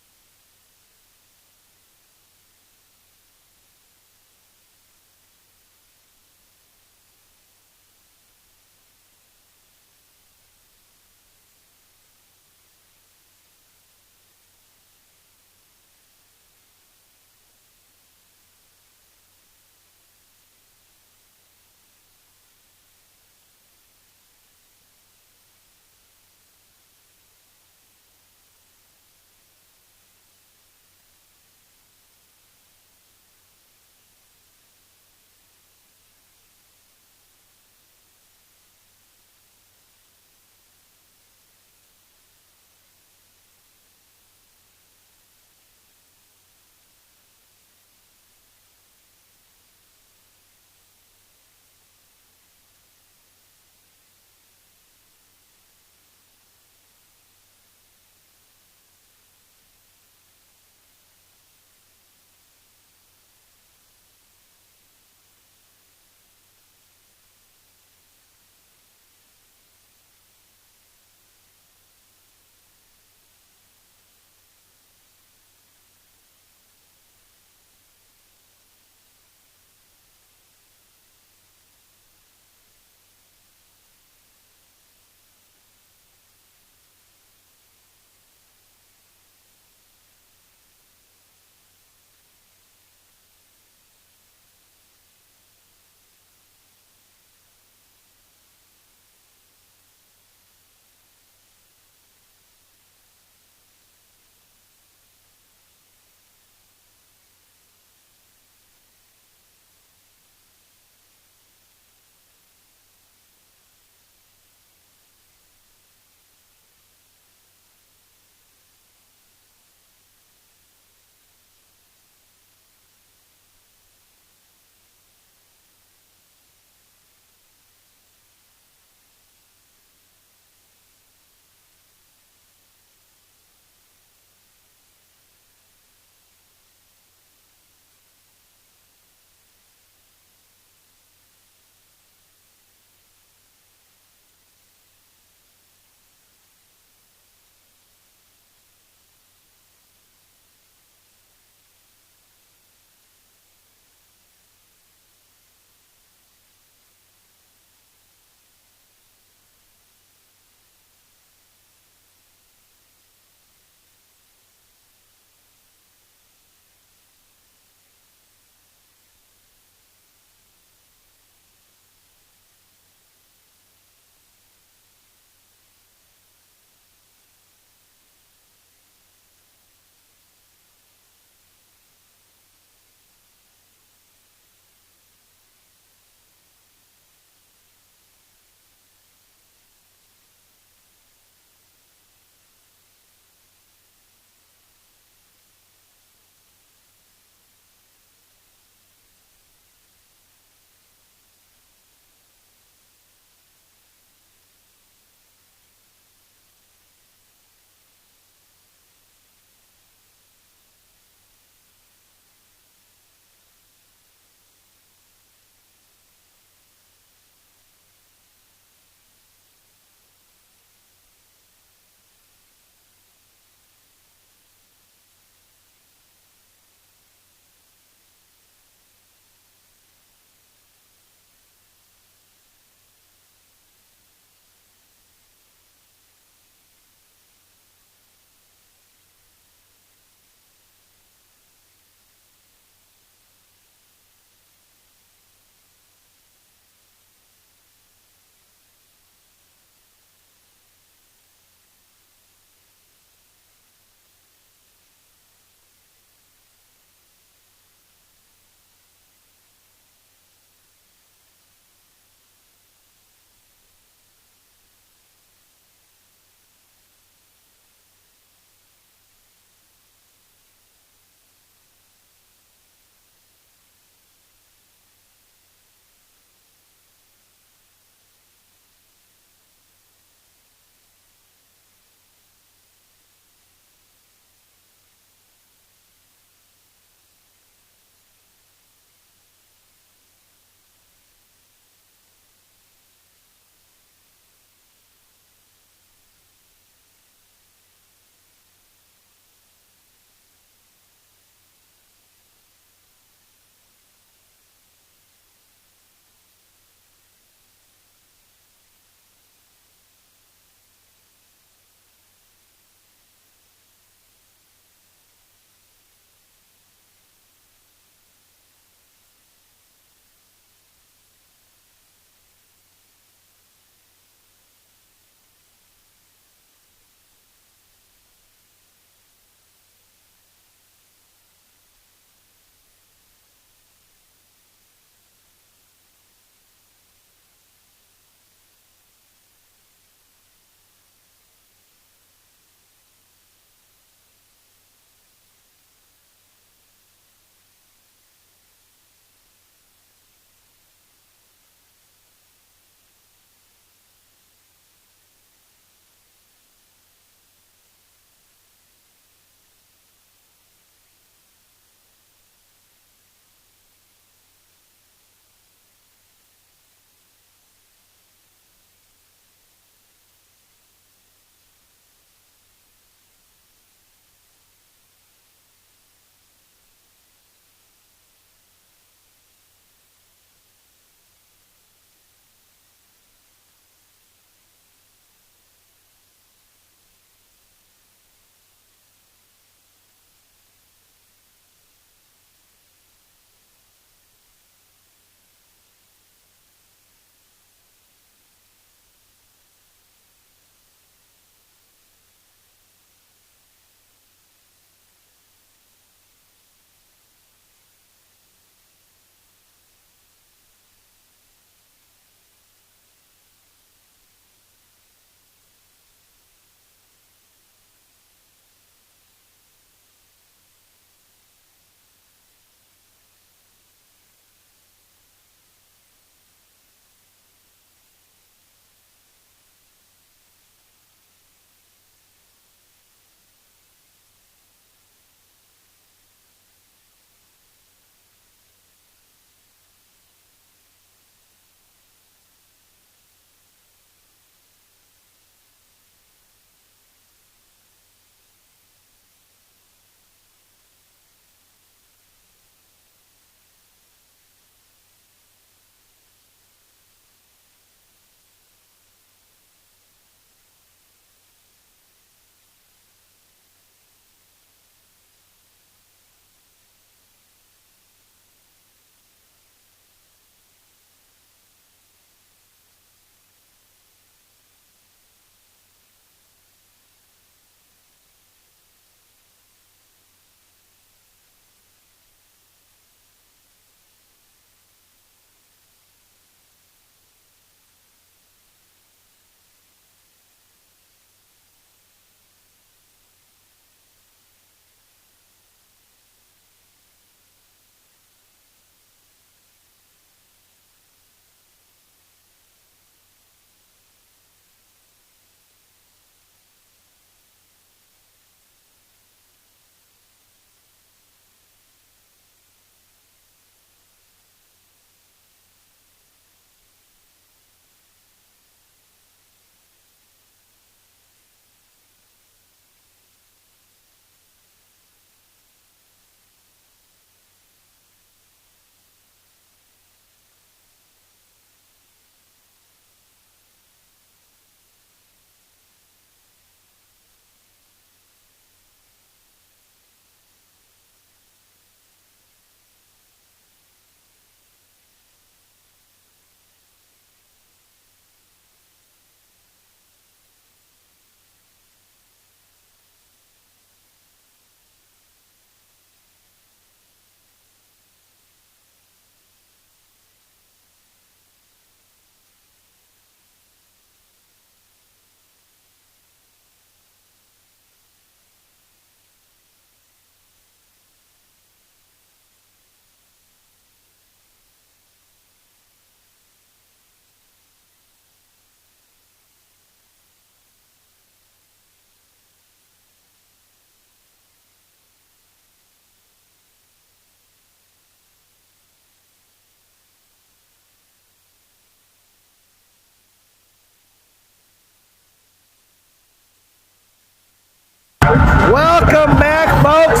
Welcome back, folks.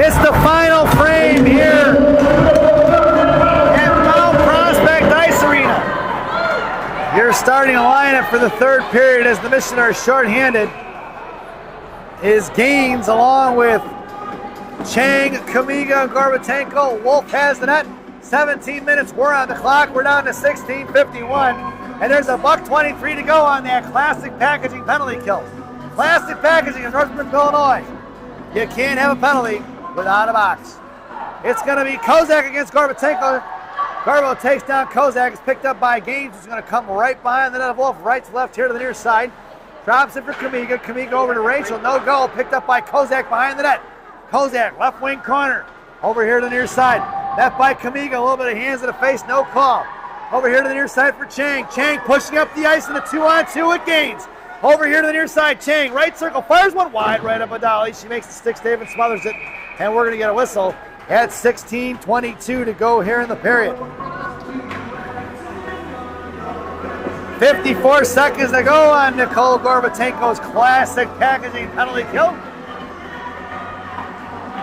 It's the final frame here at Mount Prospect Ice Arena. Your starting lineup for the third period as the Mission are shorthanded is Gaines along with Chang, Kamiga, and Gorbatenko. Wolf has the net. 17 minutes, we're on the clock. We're down to 16:51. And there's a $1.23 to go on that Classic Packaging penalty kill. Classic Packaging in Northbrook, Illinois. You can't have a penalty without a box. It's going to be Kozak against Gorbatenko. Garbo takes down Kozak. It's picked up by Gaines, who's going to come right behind the net of Wolf. Right to left here to the near side. Drops it for Kamiga. Kamiga over to Rachel. No goal. Picked up by Kozak behind the net. Kozak, left wing corner. Over here to the near side. That by Kamiga. A little bit of hands to the face. No call. Over here to the near side for Chang. Chang pushing up the ice in a 2-on-2 with Gaines. Over here to the near side, Chang, right circle, fires one wide right up Adali. She makes the stick save and smothers it, and we're going to get a whistle at 16:22 to go here in the period. 54 seconds to go on Nicole Gorbatenko's Classic Packaging penalty kill.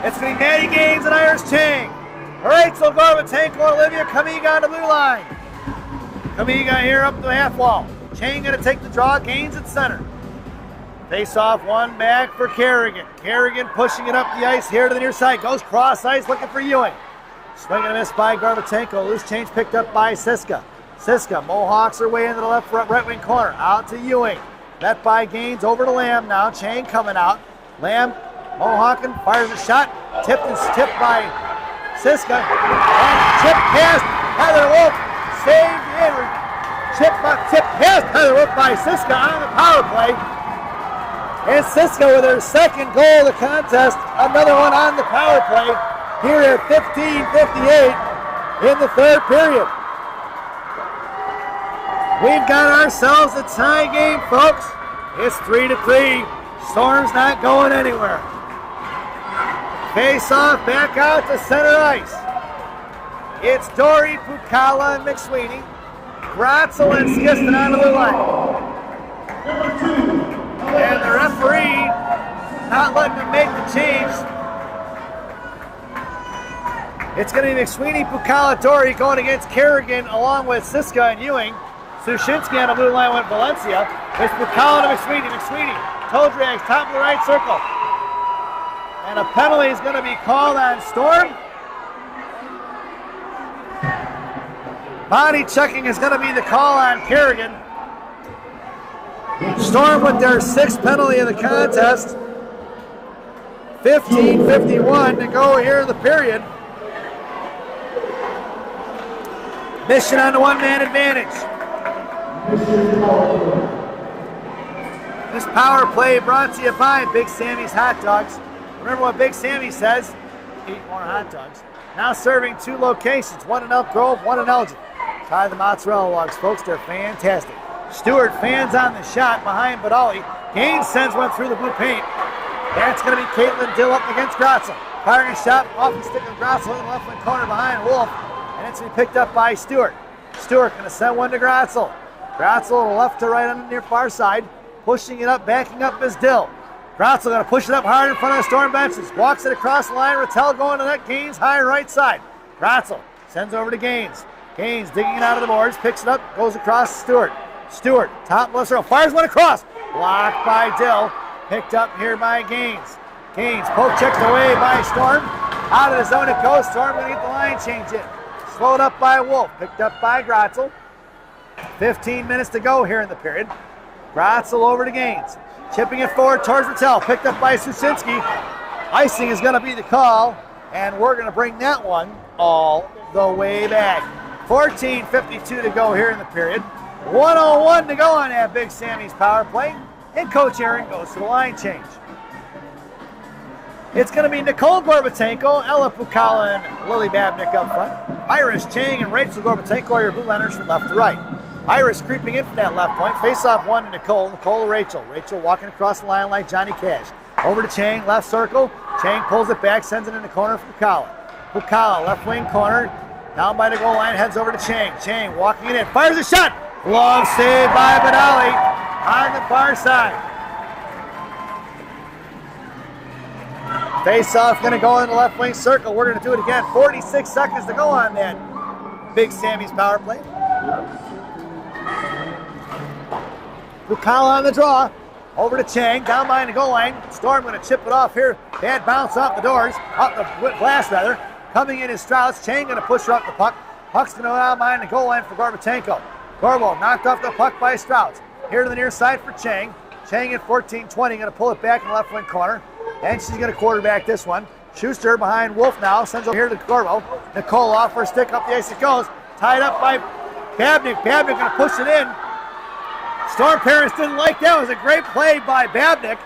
It's going to be Maddie Gaines and Iris Chang. Rachel Gorbatenko, Olivia Kamiga on the blue line. Kamiga here up the half wall. Chang going to take the draw, Gaines at center. Face off one back for Kerrigan. Kerrigan pushing it up the ice here to the near side. Goes cross ice looking for Ewing. Swing and a miss by Gorbatenko. Loose change picked up by Siska. Siska mohawks her way into the left right wing corner. Out to Ewing. Met by Gaines over to Lamb now. Chang coming out. Lamb mohawking, fires a shot. Tipped by Siska. And tipped past Heather Wolf. Saved in. Tip past Heather Wolf by Siska on the power play. And Siska with her second goal of the contest. Another one on the power play here at 15:58 in the third period. We've got ourselves a tie game, folks. It's 3-3. Storm's not going anywhere. Face off back out to center ice. It's Dory, Pukala, and McSweeney. Gratzel and Skiston on the blue line. And the referee not letting them make the change. It's going to be McSweeney, Pukala, Dory going against Kerrigan along with Siska and Ewing. Sushinsky on the blue line went Valencia. It's Pukala to McSweeney. McSweeney, toe drags, top of the right circle. And a penalty is going to be called on Storm. Body checking is going to be the call on Kerrigan. Storm with their sixth penalty of the contest. 15:51 to go here in the period. Mission on the one-man advantage. This power play brought to you by Big Sammy's Hot Dogs. Remember what Big Sammy says, eat more hot dogs. Now serving two locations, one in Elk Grove, one in Elgin. Try the mozzarella logs, folks, they're fantastic. Stewart fans on the shot behind Badali. Gaines sends one through the blue paint. That's going to be Caitlin Dill up against Gratzel. Firing a shot off the stick of Gratzel in the left wing corner behind Wolf. And it's going to be picked up by Stewart. Stewart going to send one to Gratzel. Gratzel left to right on the near far side. Pushing it up, backing up is Dill. Gratzel going to push it up hard in front of the Storm benches. Walks it across the line. Rattel going to that. Gaines high right side. Gratzel sends over to Gaines. Gaines digging it out of the boards. Picks it up. Goes across Stewart. Stewart, top left circle. Fires one across. Blocked by Dill. Picked up here by Gaines. Gaines poke checked away by Storm. Out of the zone it goes. Storm going to get the line change in. Slowed up by Wolf. Picked up by Gratzel. 15 minutes to go here in the period. Gratzel over to Gaines. Chipping it forward towards Rattel. Picked up by Susinski. Icing is going to be the call, and we're going to bring that one all the way back. 14:52 to go here in the period. 1:01 to go on that Big Sammy's power play, and Coach Aaron goes to the line change. It's going to be Nicole Gorbatenko, Ella Pukala, and Lily Babnick up front. Iris Chang and Rachel Gorbatenko are your blue liners from left to right. Iris creeping in from that left point. Face off one to Nicole. Nicole to Rachel. Rachel walking across the line like Johnny Cash. Over to Chang, left circle. Chang pulls it back, sends it in the corner for Pukala. Pukala, left wing corner. Down by the goal line, heads over to Chang. Chang walking it in, fires a shot. Glove saved by Badali on the far side. Face-off going to go in the left wing circle. We're going to do it again. 46 seconds to go on that Big Sammy's power play. Bukala on the draw. Over to Chang, down behind the goal line. Storm going to chip it off here. Bad bounce off the doors, off the glass rather. Coming in is Strauss. Chang going to push her up the puck. Puck's going to go down behind the goal line for Gorbatenko. Gorbo knocked off the puck by Strauss. Here to the near side for Chang. Chang at 14-20, going to pull it back in the left wing corner. And she's going to quarterback this one. Schuster behind Wolf now, sends over here to Gorbo. Nicole off her stick, up the ice it goes. Tied up by Babnick. Babnick going to push it in. Storm parents didn't like that. It was a great play by Babnick.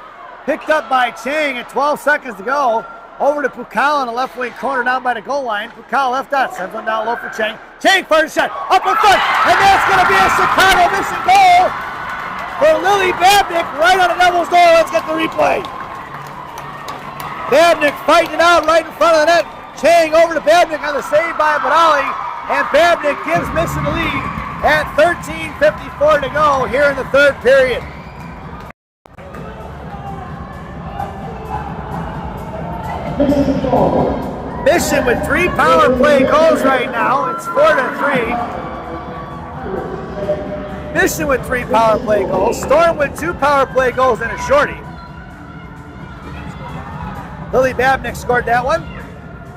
Picked up by Chang at 12 seconds to go. Over to Pukala in the left wing corner down by the goal line. Pukala left out, sends one down low for Chang. Chang fires a shot, up in front, and that's going to be a Chicago mission goal for Lily Babnick right on the Devils' door. Let's get the replay. Babnick fighting it out right in front of the net. Chang over to Babnick on the save by Badali, and Babnick gives Mission the lead at 13:54 to go here in the third period. Mission with 3 power play goals right now. It's 4-3. Mission with 3 power play goals. Storm with 2 power play goals and a shorty. Lily Babnick scored that one.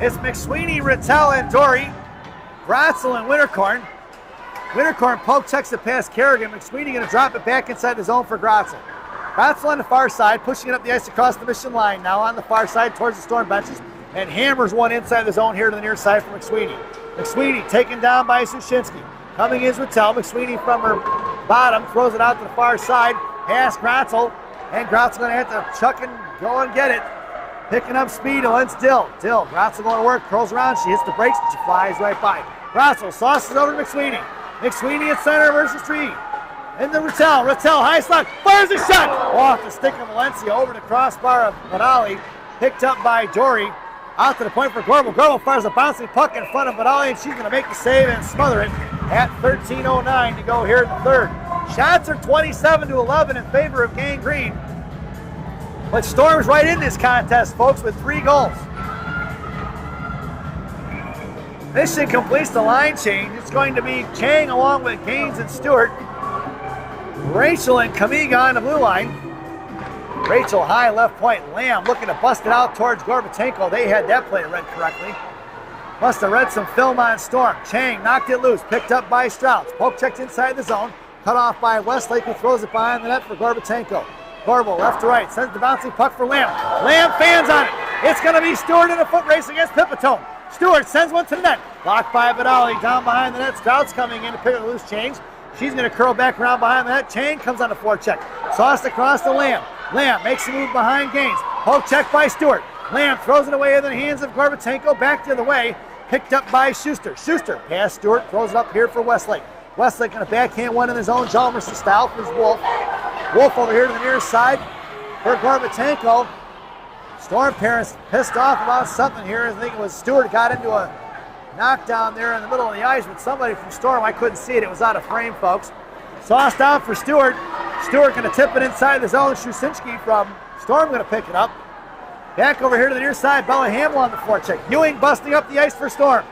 It's McSweeney, Rattel, and Dory. Gratzel and Winterkorn. Winterkorn poke checks it past Kerrigan. McSweeney going to drop it back inside the zone for Gratzel. Gratzel on the far side, pushing it up the ice across the Mission line. Now on the far side towards the Storm benches, and hammers one inside the zone here to the near side for McSweeney. McSweeney taken down by Sushinsky. Coming is Rattel. McSweeney from her bottom throws it out to the far side, past Gratzel, and Gratzel going to have to chuck and go and get it. Picking up speed on Dill. Gratzel going to work, curls around, she hits the brakes, and she flies right by. Gratzel sauces over to McSweeney. McSweeney at center versus Tree. Into Rattel. Rattel, high slot, fires a shot! Off the stick of Valencia, over the crossbar of Badali. Picked up by Dory. Out to the point for Gorbo. Gorbo fires a bouncing puck in front of Badali, and she's going to make the save and smother it at 13:09 to go here in the third. Shots are 27-11 in favor of Gang Green. But Storm's right in this contest, folks, with 3 goals. Mission completes the line change. It's going to be Chang along with Gaines and Stewart. Rachel and Kamiga on the blue line. Rachel high left point. Lamb looking to bust it out towards Gorbatenko. They had that play read correctly. Must have read some film on Storm. Chang knocked it loose. Picked up by Strauss. Poke checked inside the zone. Cut off by Westlake, who throws it behind the net for Gorbatenko. Gorbo left to right. Sends the bouncing puck for Lamb. Lamb fans on it. It's going to be Stewart in a foot race against Pipitone. Stewart sends one to the net. Blocked by Badali. Down behind the net. Strauss coming in to pick up the loose change. She's going to curl back around behind the net. Chang comes on the forecheck. Sauced across to Lamb. Lamb makes a move behind Gaines. Poke check by Stewart. Lamb throws it away in the hands of Gorbatenko. Back the other way. Picked up by Schuster. Schuster past Stewart. Throws it up here for Westlake. Westlake going to backhand one in his own Jalmerson style for Wolf. Wolf over here to the near side for Gorbatenko. Storm parents pissed off about something here. I think it was Stewart got into a knockdown there in the middle of the ice with somebody from Storm. I couldn't see it. It was out of frame, folks. Sauced out for Stewart. Stewart going to tip it inside the zone. Shusinski from Storm going to pick it up. Back over here to the near side. Bella Hamill on the forecheck. Ewing busting up the ice for Storm.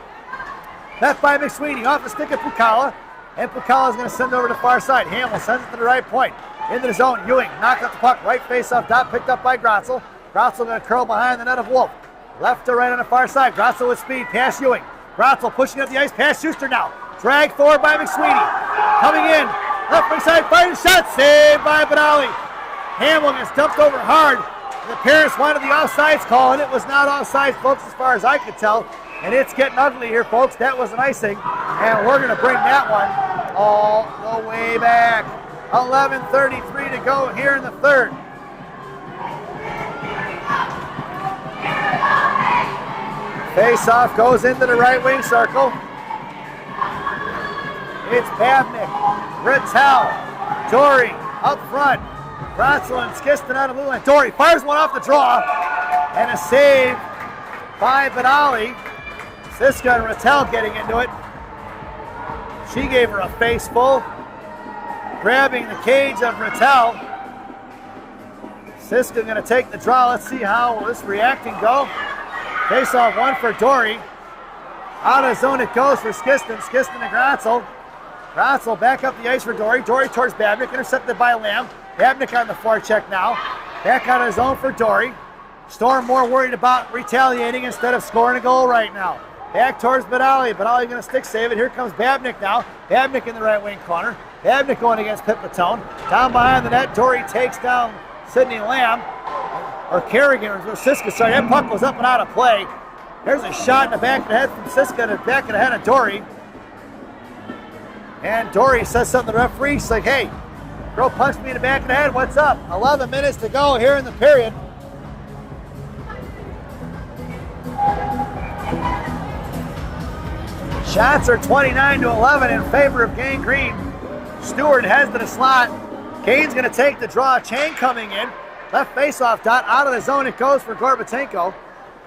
Left by McSweeney. Off the stick of Pukala. And Pukala is going to send it over to the far side. Hamill sends it to the right point. Into the zone. Ewing knocked up the puck. Right face up top. Picked up by Gratzel. Gratzel going to curl behind the net of Wolf. Left to right on the far side. Gratzel with speed. Past Ewing. Gratzel pushing up the ice. Past Schuster now. Dragged forward by McSweeney. Coming in. Left wing side. Firing shot. Saved by Badali. Hamill gets dumped over hard. The parents wanted the offsides call, and it was not offsides, folks, as far as I could tell. And it's getting ugly here, folks. That was an icing. And we're going to bring that one all the way back. 11:33 to go here in the third. Face-off goes into the right wing circle. It's Babnick, Rattel, Dory up front. Gratzel and Skiston on the blue line. Dory fires one off the draw. And a save by Badali. Siska and Rattel getting into it. She gave her a face full. Grabbing the cage of Rattel. Siska going to take the draw. Let's see how this reacting go. Face off one for Dory. Out of zone it goes for Skiston. Skiston to Gratzel. Gratzel back up the ice for Dory. Dory towards Babnick, intercepted by Lamb. Babnick on the forecheck now. Back out of zone for Dory. Storm more worried about retaliating instead of scoring a goal right now. Back towards Badali. Badali going to stick save it. Here comes Babnick now. Babnick in the right wing corner. Babnick going against Pipitone. Down behind the net, Dory takes down Sidney Lamb. Or Kerrigan, or Siska, sorry. That puck was up and out of play. There's a shot in the back of the head from Siska to the back of the head of Dory. And Dory says something to the referee. He's like, hey, girl punched me in the back of the head. What's up? 11 minutes to go here in the period. Shots are 29-11 in favor of Gang Green. Stewart heads to the slot. Kane's going to take the draw. Chang coming in. Left face-off dot. Out of the zone it goes for Gorbatenko.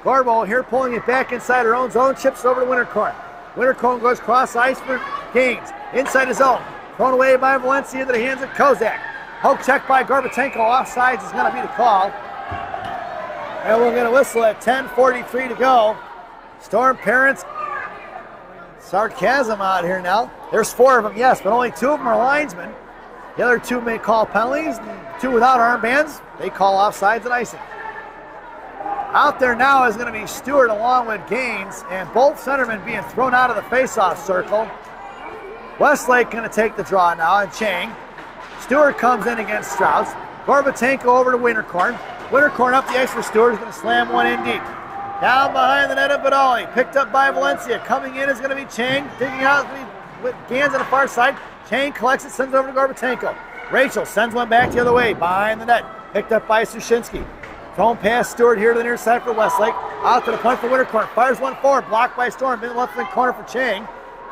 Gorbo here pulling it back inside her own zone. Chips over to Winterkorn. Winterkorn goes cross ice for Gaines. Inside the zone. Thrown away by Valencia into the hands of Kozak. Poke check by Gorbatenko. Offsides is going to be the call. And we're going to whistle at 10:43 to go. Storm parents. Sarcasm out here now. There's 4 of them, yes, but only 2 of them are linesmen. The other 2 may call penalties. The 2 without armbands, they call offsides and icing. Out there now is going to be Stewart along with Gaines, and both centermen being thrown out of the face-off circle. Westlake going to take the draw now, and Chang. Stewart comes in against Strauss. Gorbatenko over to Winterkorn. Winterkorn up the ice for Stewart. He's going to slam one in deep. Down behind the net of Badali. Picked up by Valencia. Coming in is going to be Chang. Digging out with Gans on the far side. Chang collects it, sends it over to Gorbatenko. Rachel sends one back the other way. Behind the net. Picked up by Sushinsky. Thrown past Stewart here to the near side for Westlake. Out to the point for Winterkorn. Fires one forward. Blocked by Storm. In the left wing corner for Chang.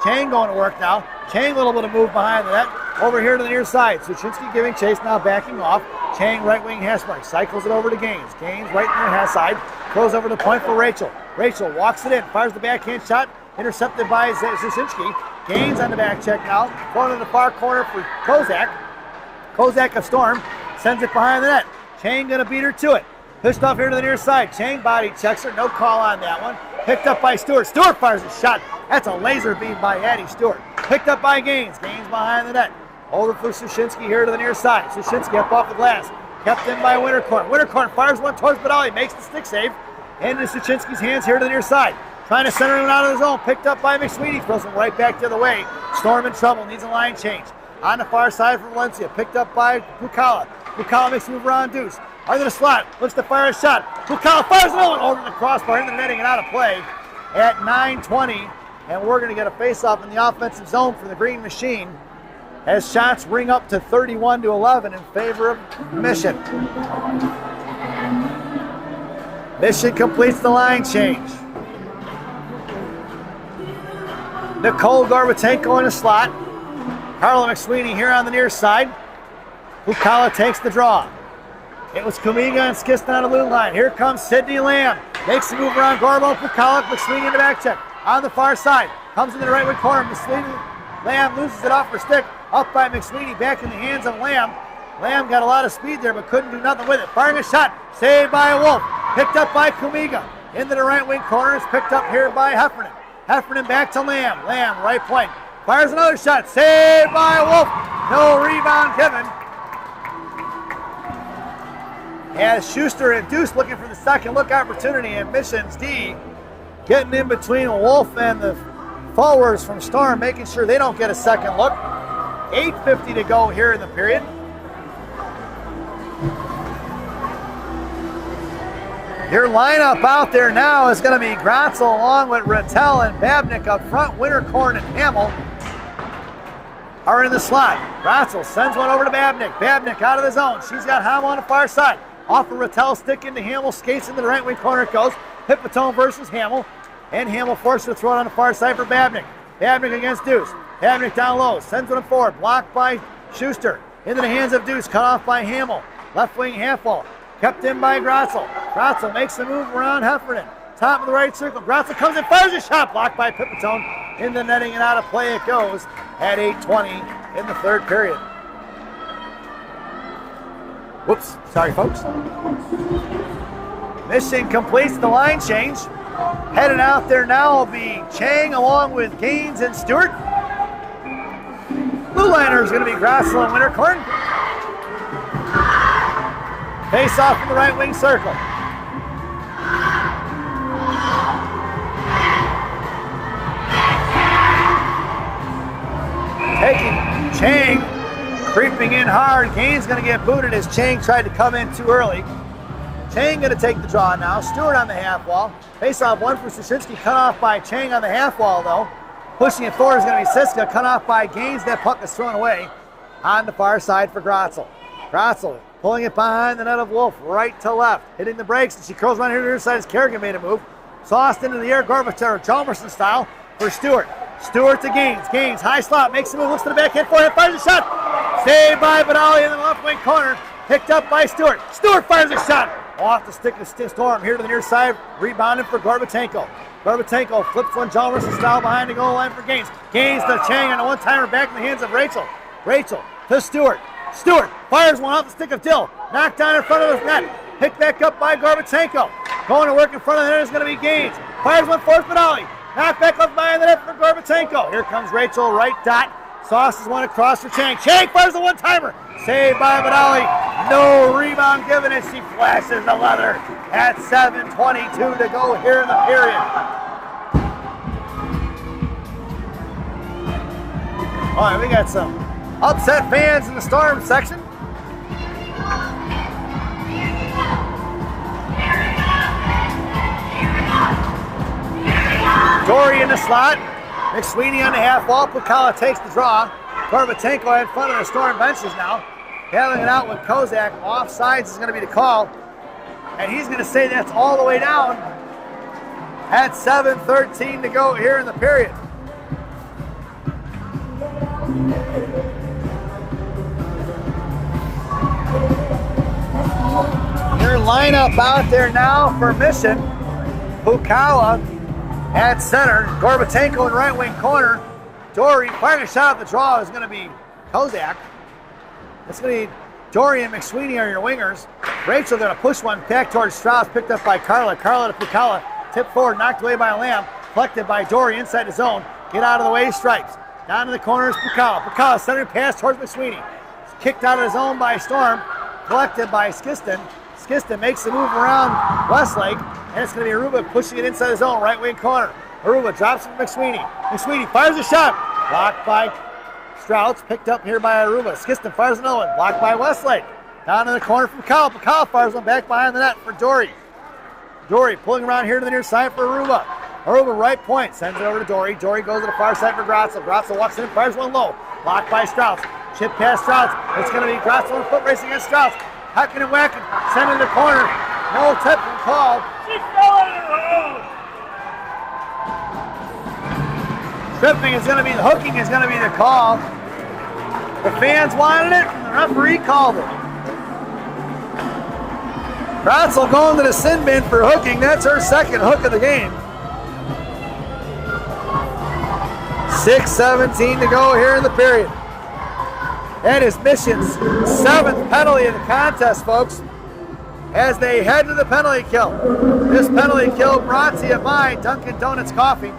Chang going to work now. Chang a little bit of move behind the net. Over here to the near side. Sushinsky giving chase now, backing off. Chang right wing hash mark. Cycles it over to Gaines. Gaines right near half side. Throws over the point for Rachel. Rachel walks it in. Fires the backhand shot. Intercepted by Sushinsky. Gaines on the back check now. Going to the far corner for Kozak. Kozak of Storm. Sends it behind the net. Chang going to beat her to it. Pushed off here to the near side. Chang body checks her. No call on that one. Picked up by Stewart. Stewart fires a shot. That's a laser beam by Addie Stewart. Picked up by Gaines. Gaines behind the net. Over for Sushinsky here to the near side. Sushinsky up off the glass. Kept in by Winterkorn. Winterkorn fires one towards Badali. Makes the stick save. Into Sushinsky's hands here to the near side. Trying to center it out of the zone. Picked up by McSweeney. Throws him right back the other way. Storm in trouble. Needs a line change. On the far side for Valencia. Picked up by Bukala. Bukala makes a move around Deuce. Under the slot. Looks to fire a shot. Bukala fires another one over the crossbar. Into the netting and out of play at 9:20. And we're going to get a face-off in the offensive zone for the Green Machine as shots ring up to 31-11 in favor of Mission. Mission completes the line change. Nicole Gorbatenko in the slot. Carla McSweeney here on the near side. Bukala takes the draw. It was Kumiga and Skiston on the blue line. Here comes Sidney Lamb. Makes the move around Gorbo. Bukala, McSweeney in the back check. On the far side. Comes into the right wing corner. McSweeney. Lamb loses it off her stick. Up by McSweeney. Back in the hands of Lamb. Lamb got a lot of speed there but couldn't do nothing with it. Firing a shot. Saved by Wolf. Picked up by Kumiga. Into the right wing corner. It's picked up here by Heffernan. Heffernan back to Lamb. Lamb right point. Fires another shot. Saved by Wolf. No rebound given. As Schuster and Deuce looking for the second look opportunity, and Mission's D getting in between Wolf and the forwards from Storm, making sure they don't get a second look. 8:50 to go here in the period. Your lineup out there now is going to be Gratzel along with Rattel and Babnick up front. Winterkorn and Hamill are in the slot. Gratzel sends one over to Babnick. Babnick out of the zone. She's got Hamill on the far side. Off of Rattel, stick into Hamill, skates into the right wing corner it goes. Pipitone versus Hamill. And Hamill forced to throw it on the far side for Babnick. Babnick against Deuce. Babnick down low, sends one forward. Blocked by Schuster. Into the hands of Deuce, cut off by Hamill. Left wing half wall. Kept in by Gratzel. Gratzel makes the move around Heffernan. Top of the right circle. Gratzel comes in, fires a shot. Blocked by Pipitone. In the netting and out of play it goes at 8:20 in the third period. Whoops, sorry folks. Mission completes the line change. Headed out there now will be Chang along with Gaines and Stewart. Blue liner is going to be Grossel and Winterkorn. Face off in the right wing circle. Taking Chang, creeping in hard. Gaines going to get booted as Chang tried to come in too early. Chang going to take the draw now. Stewart on the half wall. Face off one for Sushinsky, cut off by Chang on the half wall though. Pushing it forward is going to be Siska, cut off by Gaines. That puck is thrown away on the far side for Grossel. Grossel pulling it behind the net of Wolf, right to left. Hitting the brakes, and she curls around here to the other side as Kerrigan made a move. Sauced into the air, Gorbachev, Chalmerson style for Stewart. Stewart to Gaines. Gaines, high slot, makes a move, looks to the backhand, forehand, fires a shot. Saved by Benali in the left wing corner. Picked up by Stewart. Stewart fires a shot. Off the stick of Storm here to the near side, rebounded for Gorbatenko. Gorbatenko flips one Chalmerson style behind the goal line for Gaines. Gaines to Chang on a one-timer back in the hands of Rachel. Rachel to Stewart. Stewart fires one off the stick of Dill. Knocked down in front of his net. Picked back up by Gorbatenko. Going to work in front of the net is going to be Gaines. Fires one for Benali. Knocked back up behind the net for Gorbatenko. Here comes Rachel, right dot. Sauces one across for Chang. Chang fires a one-timer. Saved by Benali. No rebound given as she flashes the leather at 7:22 to go here in the period. All right, we got some upset fans in the Storm section. Dory in the slot. McSweeney on the half wall. Pukala takes the draw. Gorbatenko in front of the Storm benches now. Handling it out with Kozak. Offsides is going to be the call. And he's going to say that's all the way down at 7:13 to go here in the period. Your lineup out there now for Mission. Pukala at center. Gorbatenko in right wing corner. Dory firing a shot at the draw is going to be Kozak. It's going to be Dory and McSweeney are your wingers. Rachel going to push one back towards Strauss, picked up by Carla. Carla to Pukala, tipped forward, knocked away by Lamb, collected by Dory inside the zone. Get out of the way, Stripes. Down to the corner is Pukala. Pukala centered pass towards McSweeney. It's kicked out of the zone by Storm, collected by Skiston. Skiston makes the move around Westlake, and it's going to be Aruba pushing it inside the zone, right wing corner. Aruba drops it for McSweeney. McSweeney fires a shot. Blocked by Strouts, picked up here by Aruba. Skiston fires another one. Blocked by Westlake. Down in the corner from Pukala. Pukala fires one back behind the net for Dory. Dory pulling around here to the near side for Aruba. Aruba right point. Sends it over to Dory. Dory goes to the far side for Grossel. Grossel walks in, fires one low. Blocked by Strouts. Chip past Strouts. It's going to be Grossel on foot race against Strouts. Hucking and whacking. Send in the corner. No tip and call. She fell in the road. Tripping is going to be, hooking is going to be the call. The fans wanted it, and the referee called it. Grossel going to the sin bin for hooking. That's her second hook of the game. 6:17 to go here in the period. That is Mission's 7th penalty of the contest, folks, as they head to the penalty kill. This penalty kill brought to you by Dunkin' Donuts Coffee.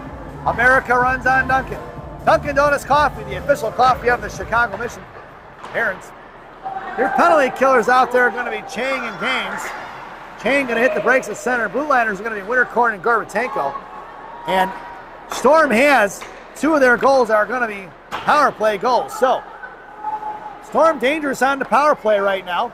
America runs on Dunkin'. Dunkin' Donuts Coffee, the official coffee of the Chicago Mission Parents. Your penalty killers out there are going to be Chang and Gaines. Chang going to hit the brakes at center. Blue liners are going to be Winterkorn and Gorbatenko. And Storm has 2 of their goals are going to be power play goals. So, Storm dangerous on the power play right now.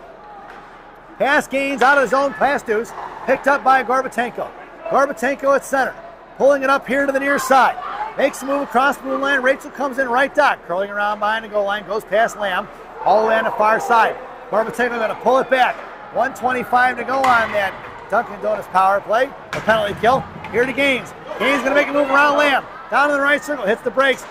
Pass Gaines out of his own pass deuce. Picked up by Gorbatenko. Gorbatenko at center. Pulling it up here to the near side. Makes the move across the blue line. Rachel comes in right dot. Curling around behind the goal line. Goes past Lamb. All the way on the far side. Gorbatenko going to pull it back. 1:25 to go on that Dunkin' Donuts power play. The penalty kill. Here to Gaines. Gaines going to make a move around Lamb. Down in the right circle. Hits the brakes.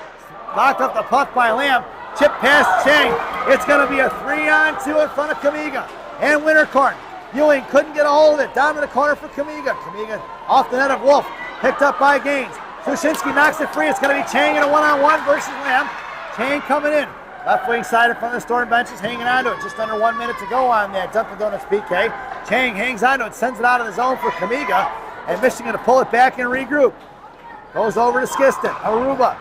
Knocked up the puck by Lamb. Chip past Chang. It's going to be a 3-on-2 in front of Kamiga. And Winterkorn. Ewing couldn't get a hold of it. Down to the corner for Kamiga. Kamiga off the net of Wolf. Picked up by Gaines. Sushinsky knocks it free. It's going to be Chang in a 1-on-1 versus Lamb. Chang coming in. Left wing side in front of the Storm benches, hanging onto it. Just under 1 minute to go on that Dunkin' Donuts PK. Chang hangs onto it, sends it out of the zone for Kamiga. And Michigan to pull it back and regroup. Goes over to Skiston. Aruba.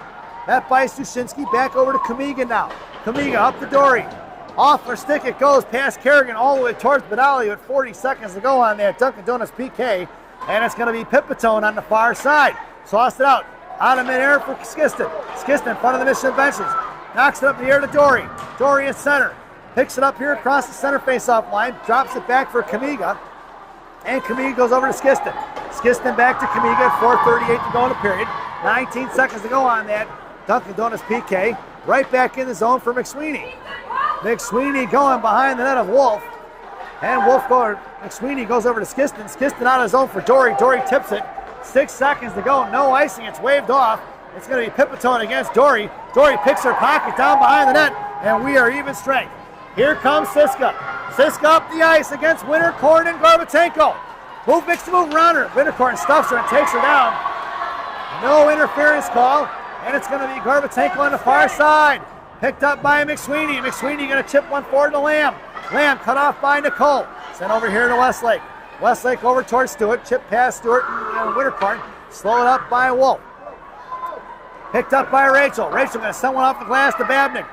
Met by Sushinsky. Back over to Kamiga now. Kamiga up to Dory. Off her stick it goes past Kerrigan all the way towards Badali with 40 seconds to go on that Dunkin' Donuts PK. And it's going to be Pipitone on the far side. Tossed it out of midair for Skiston. Skiston in front of the Michigan benches. Knocks it up in the air to Dory. Dory in center. Picks it up here across the center face-off line. Drops it back for Kamiga. And Kamiga goes over to Skiston. Skiston back to Kamiga at 4:38 to go in the period. 19 seconds to go on that Dunkin' Donuts PK. Right back in the zone for McSweeney. McSweeney going behind the net of Wolf. And McSweeney goes over to Skiston. Skiston out of zone for Dory. Dory tips it. 6 seconds to go. No icing. It's waved off. It's going to be Pipitone against Dory. Dory picks her pocket down behind the net. And we are even strength. Here comes Siska. Siska up the ice against Winterkorn and Gorbatenko. Makes the move around her. Winterkorn stuffs her and takes her down. No interference call. And it's going to be Gorbatenko on the far side. Picked up by McSweeney. McSweeney going to chip one forward to Lamb. Lamb cut off by Nicole. Sent over here to Westlake. Westlake over towards Stewart. Chip past Stewart and Winterkorn. Slowed up by Wolf. Picked up by Rachel. Rachel going to send one off the glass to Babnick.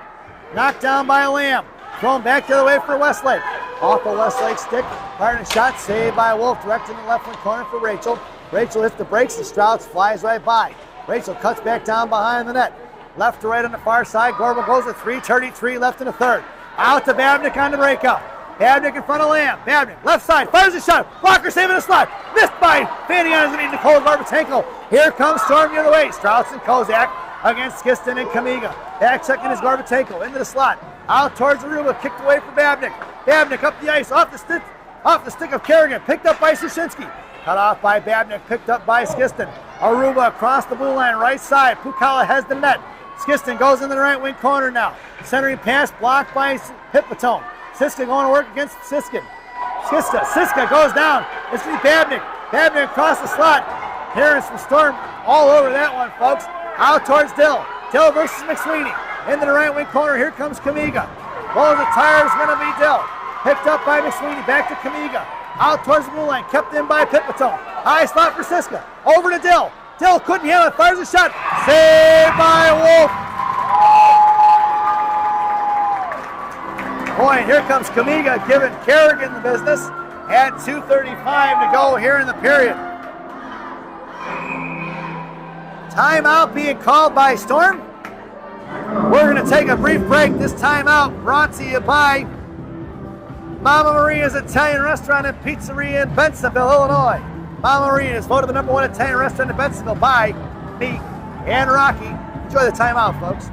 Knocked down by Lamb. Thrown back the other way for Westlake. Off of Westlake's stick. Fired a shot. Saved by Wolf. Directed in the left wing corner for Rachel. Rachel hits the brakes and Strauss flies right by. Rachel cuts back down behind the net. Left to right on the far side. Gorba goes with 3:33 left in the third. Out to Babnick on the breakout. Babnick in front of Lamb. Babnick left side. Fires a shot. Blocker saving the slot. Missed by Fanny on his Nicole Gorbatenko. Here comes Storm the other way. Strauss and Kozak against Skiston and Kamiga. Back checking his Gorbatenko into the slot. Out towards Aruba, kicked away for Babnick. Babnick up the ice, off the stick of Kerrigan, picked up by Sushinsky. Cut off by Babnick, picked up by Skiston. Aruba across the blue line, right side. Pukala has the net. Skiston goes into the right wing corner now. Centering pass blocked by Pipitone. Siska going to work against Siskin. Siska goes down. It's going to be Babnick. Babnick across the slot. Here's some Storm all over that one, folks. Out towards Dill. Dill versus McSweeney. Into the right wing corner, here comes Kamiga. Roll the tire is going to be Dill. Picked up by McSweeney, back to Kamiga. Out towards the blue line, kept in by Pipitone. High slot for Siska. Over to Dill. Dill couldn't handle it, fires a shot. Saved by Wolf. Boy, here comes Kamiga giving Kerrigan the business. At 2:35 to go here in the period. Timeout being called by Storm. We're going to take a brief break. This timeout brought to you by Mama Maria's Italian Restaurant and Pizzeria in Bensenville, Illinois. Mama Maria is voted the #1 Italian restaurant in Bensenville by me and Rocky. Enjoy the timeout, folks.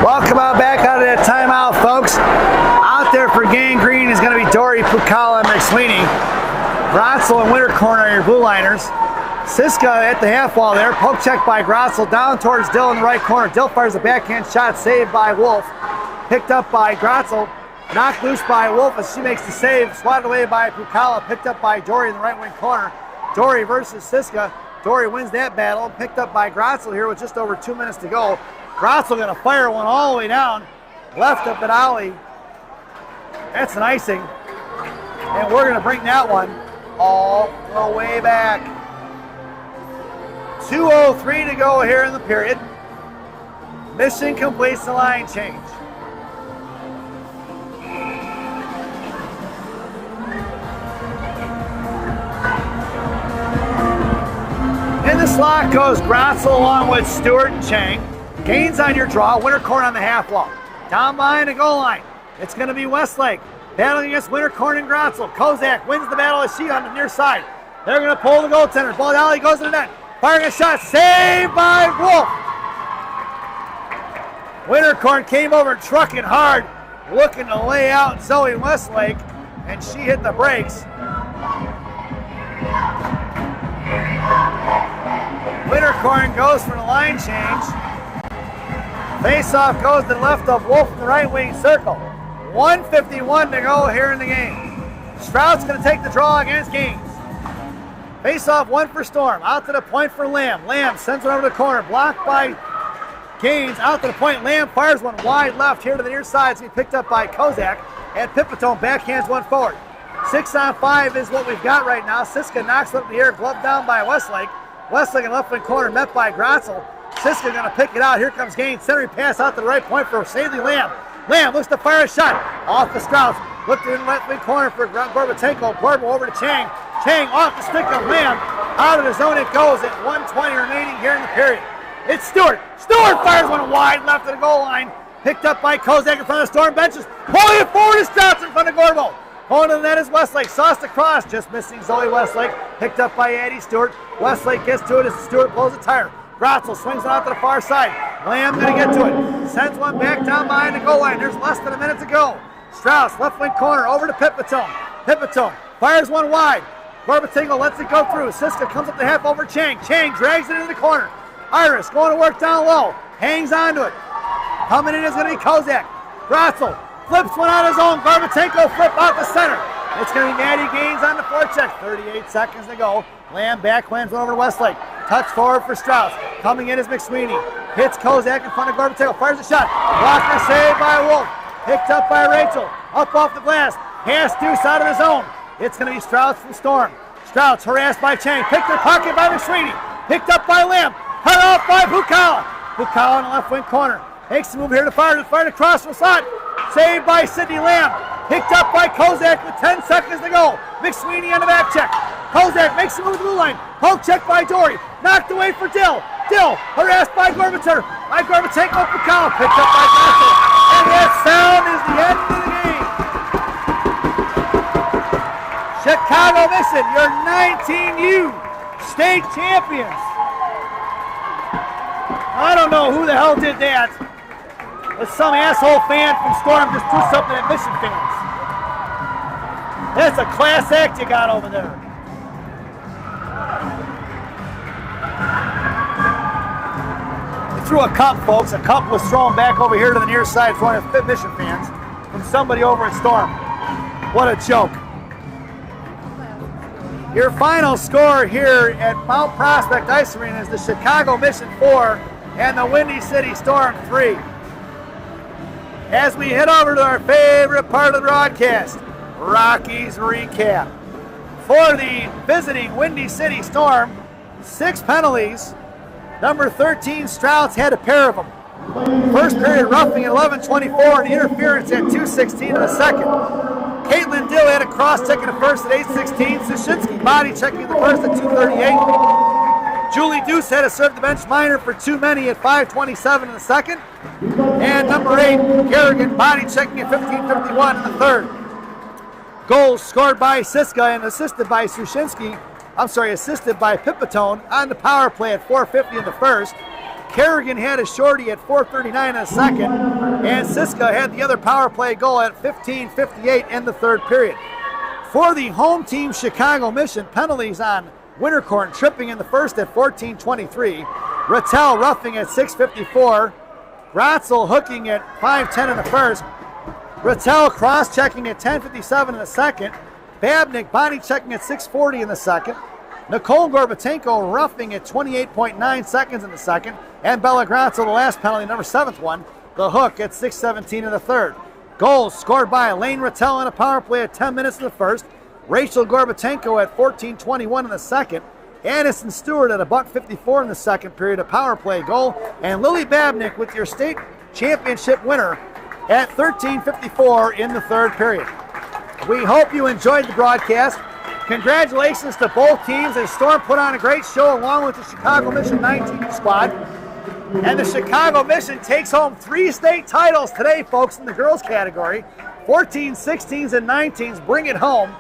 Welcome back out of that timeout, folks. Out there for Gang Green is going to be Dory, Pukala, and McSweeney. Grotzel and Winter Corner are your blue liners. Siska at the half wall there. Poke check by Grotzel down towards Dill in the right corner. Dill fires a backhand shot, saved by Wolf. Picked up by Grotzel. Knocked loose by Wolf as she makes the save. Swatted away by Pukala. Picked up by Dory in the right wing corner. Dory versus Siska. Dory wins that battle. Picked up by Grotzel here with just over 2 minutes to go. Grotzel going to fire one all the way down. Left up at Ollie. That's an icing. And we're going to bring that one all the way back. 2:03 to go here in the period. Mission completes the line change. In the slot goes Grotzel along with Stewart and Chang. Gaines on your draw. Winter Corn on the half wall. Down behind the goal line. It's going to be Westlake battling against Winter Corn and Grotzel. Kozak wins the battle as she on the near side. They're going to pull the goaltender. Ball alley goes to the net. Firing a shot. Saved by Wolf. Winter Corn came over trucking hard, looking to lay out Zoe Westlake, and she hit the brakes. Winter Corn goes for the line change. Face-off goes to the left of Wolf in the right wing circle. 1:51 to go here in the game. Stroud's going to take the draw against Gaines. Face-off one for Storm. Out to the point for Lamb. Lamb sends it over the corner. Blocked by Gaines. Out to the point. Lamb fires one wide left here to the near side. It's going to be picked up by Kozak. And Pipitone backhands one forward. 6-on-5 is what we've got right now. Siska knocks it up in the air. Glove down by Westlake. Westlake in the left wing corner met by Grotzel. Siska going to pick it out. Here comes Gaines. Centering pass out to the right point for Sadie Lamb. Lamb looks to fire a shot. Off the Strauss. Looked in the left wing corner for Gorbatenko. Gorba over to Chang. Chang off the stick of Lamb. Out of the zone it goes at 1:20 remaining here in the period. It's Stewart. Stewart fires one wide left of the goal line. Picked up by Kozak in front of Storm benches. Pulling it forward is Strauss in front of Gorbo. Going to the net is Westlake. Sauced across. Just missing Zoe Westlake. Picked up by Addie Stewart. Westlake gets to it as Stewart blows a tire. Grotzel swings it out to the far side. Lamb going to get to it. Sends one back down behind the goal line. There's less than a minute to go. Strauss, left wing corner, over to Pipitone. Pipitone fires one wide. Gorbatingo lets it go through. Siska comes up the half over Chang. Chang drags it into the corner. Iris going to work down low. Hangs onto it. Coming in is going to be Kozak. Grotzel flips one out of his own. Gorbatenko flip out the center. It's going to be Maddie Gaines on the forecheck. 38 seconds to go. Lamb backlands one over to Westlake. Touch forward for Strauss. Coming in is McSweeney. Hits Kozak in front of Gorbatenko. Fires a shot. Blocker saved by Wolf. Picked up by Rachel. Up off the glass. Pass deuce out of the zone. It's going to be Strauss from Storm. Strauss harassed by Chang. Picked in pocket by McSweeney. Picked up by Lamb. Cut off by Pukala. Pukala in the left wing corner. Makes the move here to fire. Fired across from slot. Saved by Sidney Lamb. Picked up by Kozak with 10 seconds to go. McSweeney on the back check. Kozak makes the move to the blue line. Poke check by Dory. Knocked away for Dill. Dill harassed by Gorbatenko. Pukala picked up by Grotzel. And that sound is the end of the game. Chicago Mission, your 19U state champions. I don't know who the hell did that. But some asshole fan from Storm just threw something at Mission fans. That's a class act you got over there. They threw a cup, folks. A cup was thrown back over here to the near side in front of Mission fans from somebody over at Storm. What a joke. Your final score here at Mount Prospect Ice Arena is the Chicago Mission 4 and the Windy City Storm 3. As we head over to our favorite part of the broadcast, Rockies Recap. For the visiting Windy City Storm, 6 penalties. Number 13, Strauss had a pair of them. First period roughing at 11:24 and interference at 2:16 in the second. Caitlin Dill had a cross check in the first at 8:16. Sushinsky body checking in the first at 2:38. Julie Deuce had to serve the bench minor for too many at 5:27 in the second. And number 8, Kerrigan body checking at 15:51 in the third. Goals scored by Siska and assisted by assisted by Pipitone on the power play at 4:50 in the first. Kerrigan had a shorty at 4:39 in the second, and Siska had the other power play goal at 15:58 in the third period. For the home team, Chicago Mission, penalties on Winterkorn tripping in the first at 14:23, Rattel roughing at 6:54, Gratzel hooking at 5:10 in the first, Rattel cross-checking at 10:57 in the second, Babnick body checking at 6:40 in the second, Nicole Gorbatenko roughing at 28.9 seconds in the second, and Bella Gratzel, the last penalty, number 7th one, the hook at 6:17 in the third. Goals scored by Elaine Rattel on a power play at 10 minutes in the first, Rachel Gorbatenko at 14:21 in the second, Addison Stewart at $1.54 in the second period, a power play goal, and Lily Babnick with your state championship winner at 13:54 in the third period. We hope you enjoyed the broadcast. Congratulations to both teams as Storm put on a great show along with the Chicago Mission 19 squad. And the Chicago Mission takes home 3 state titles today, folks, in the girls category. 14s, 16s, and 19s bring it home.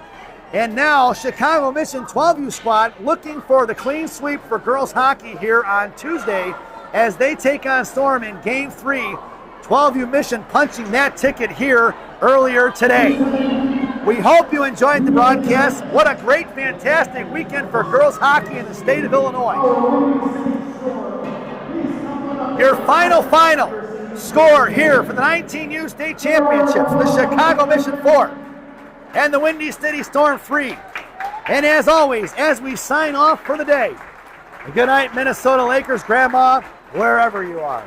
And now Chicago Mission 12U squad looking for the clean sweep for girls hockey here on Tuesday as they take on Storm in Game 3. 12U Mission punching that ticket here earlier today. We hope you enjoyed the broadcast. What a great, fantastic weekend for girls hockey in the state of Illinois. Your final score here for the 19U state championships, the Chicago Mission 4 and the Windy City Storm 3. And as always, as we sign off for the day, good night, Minnesota Lakers, Grandma, wherever you are.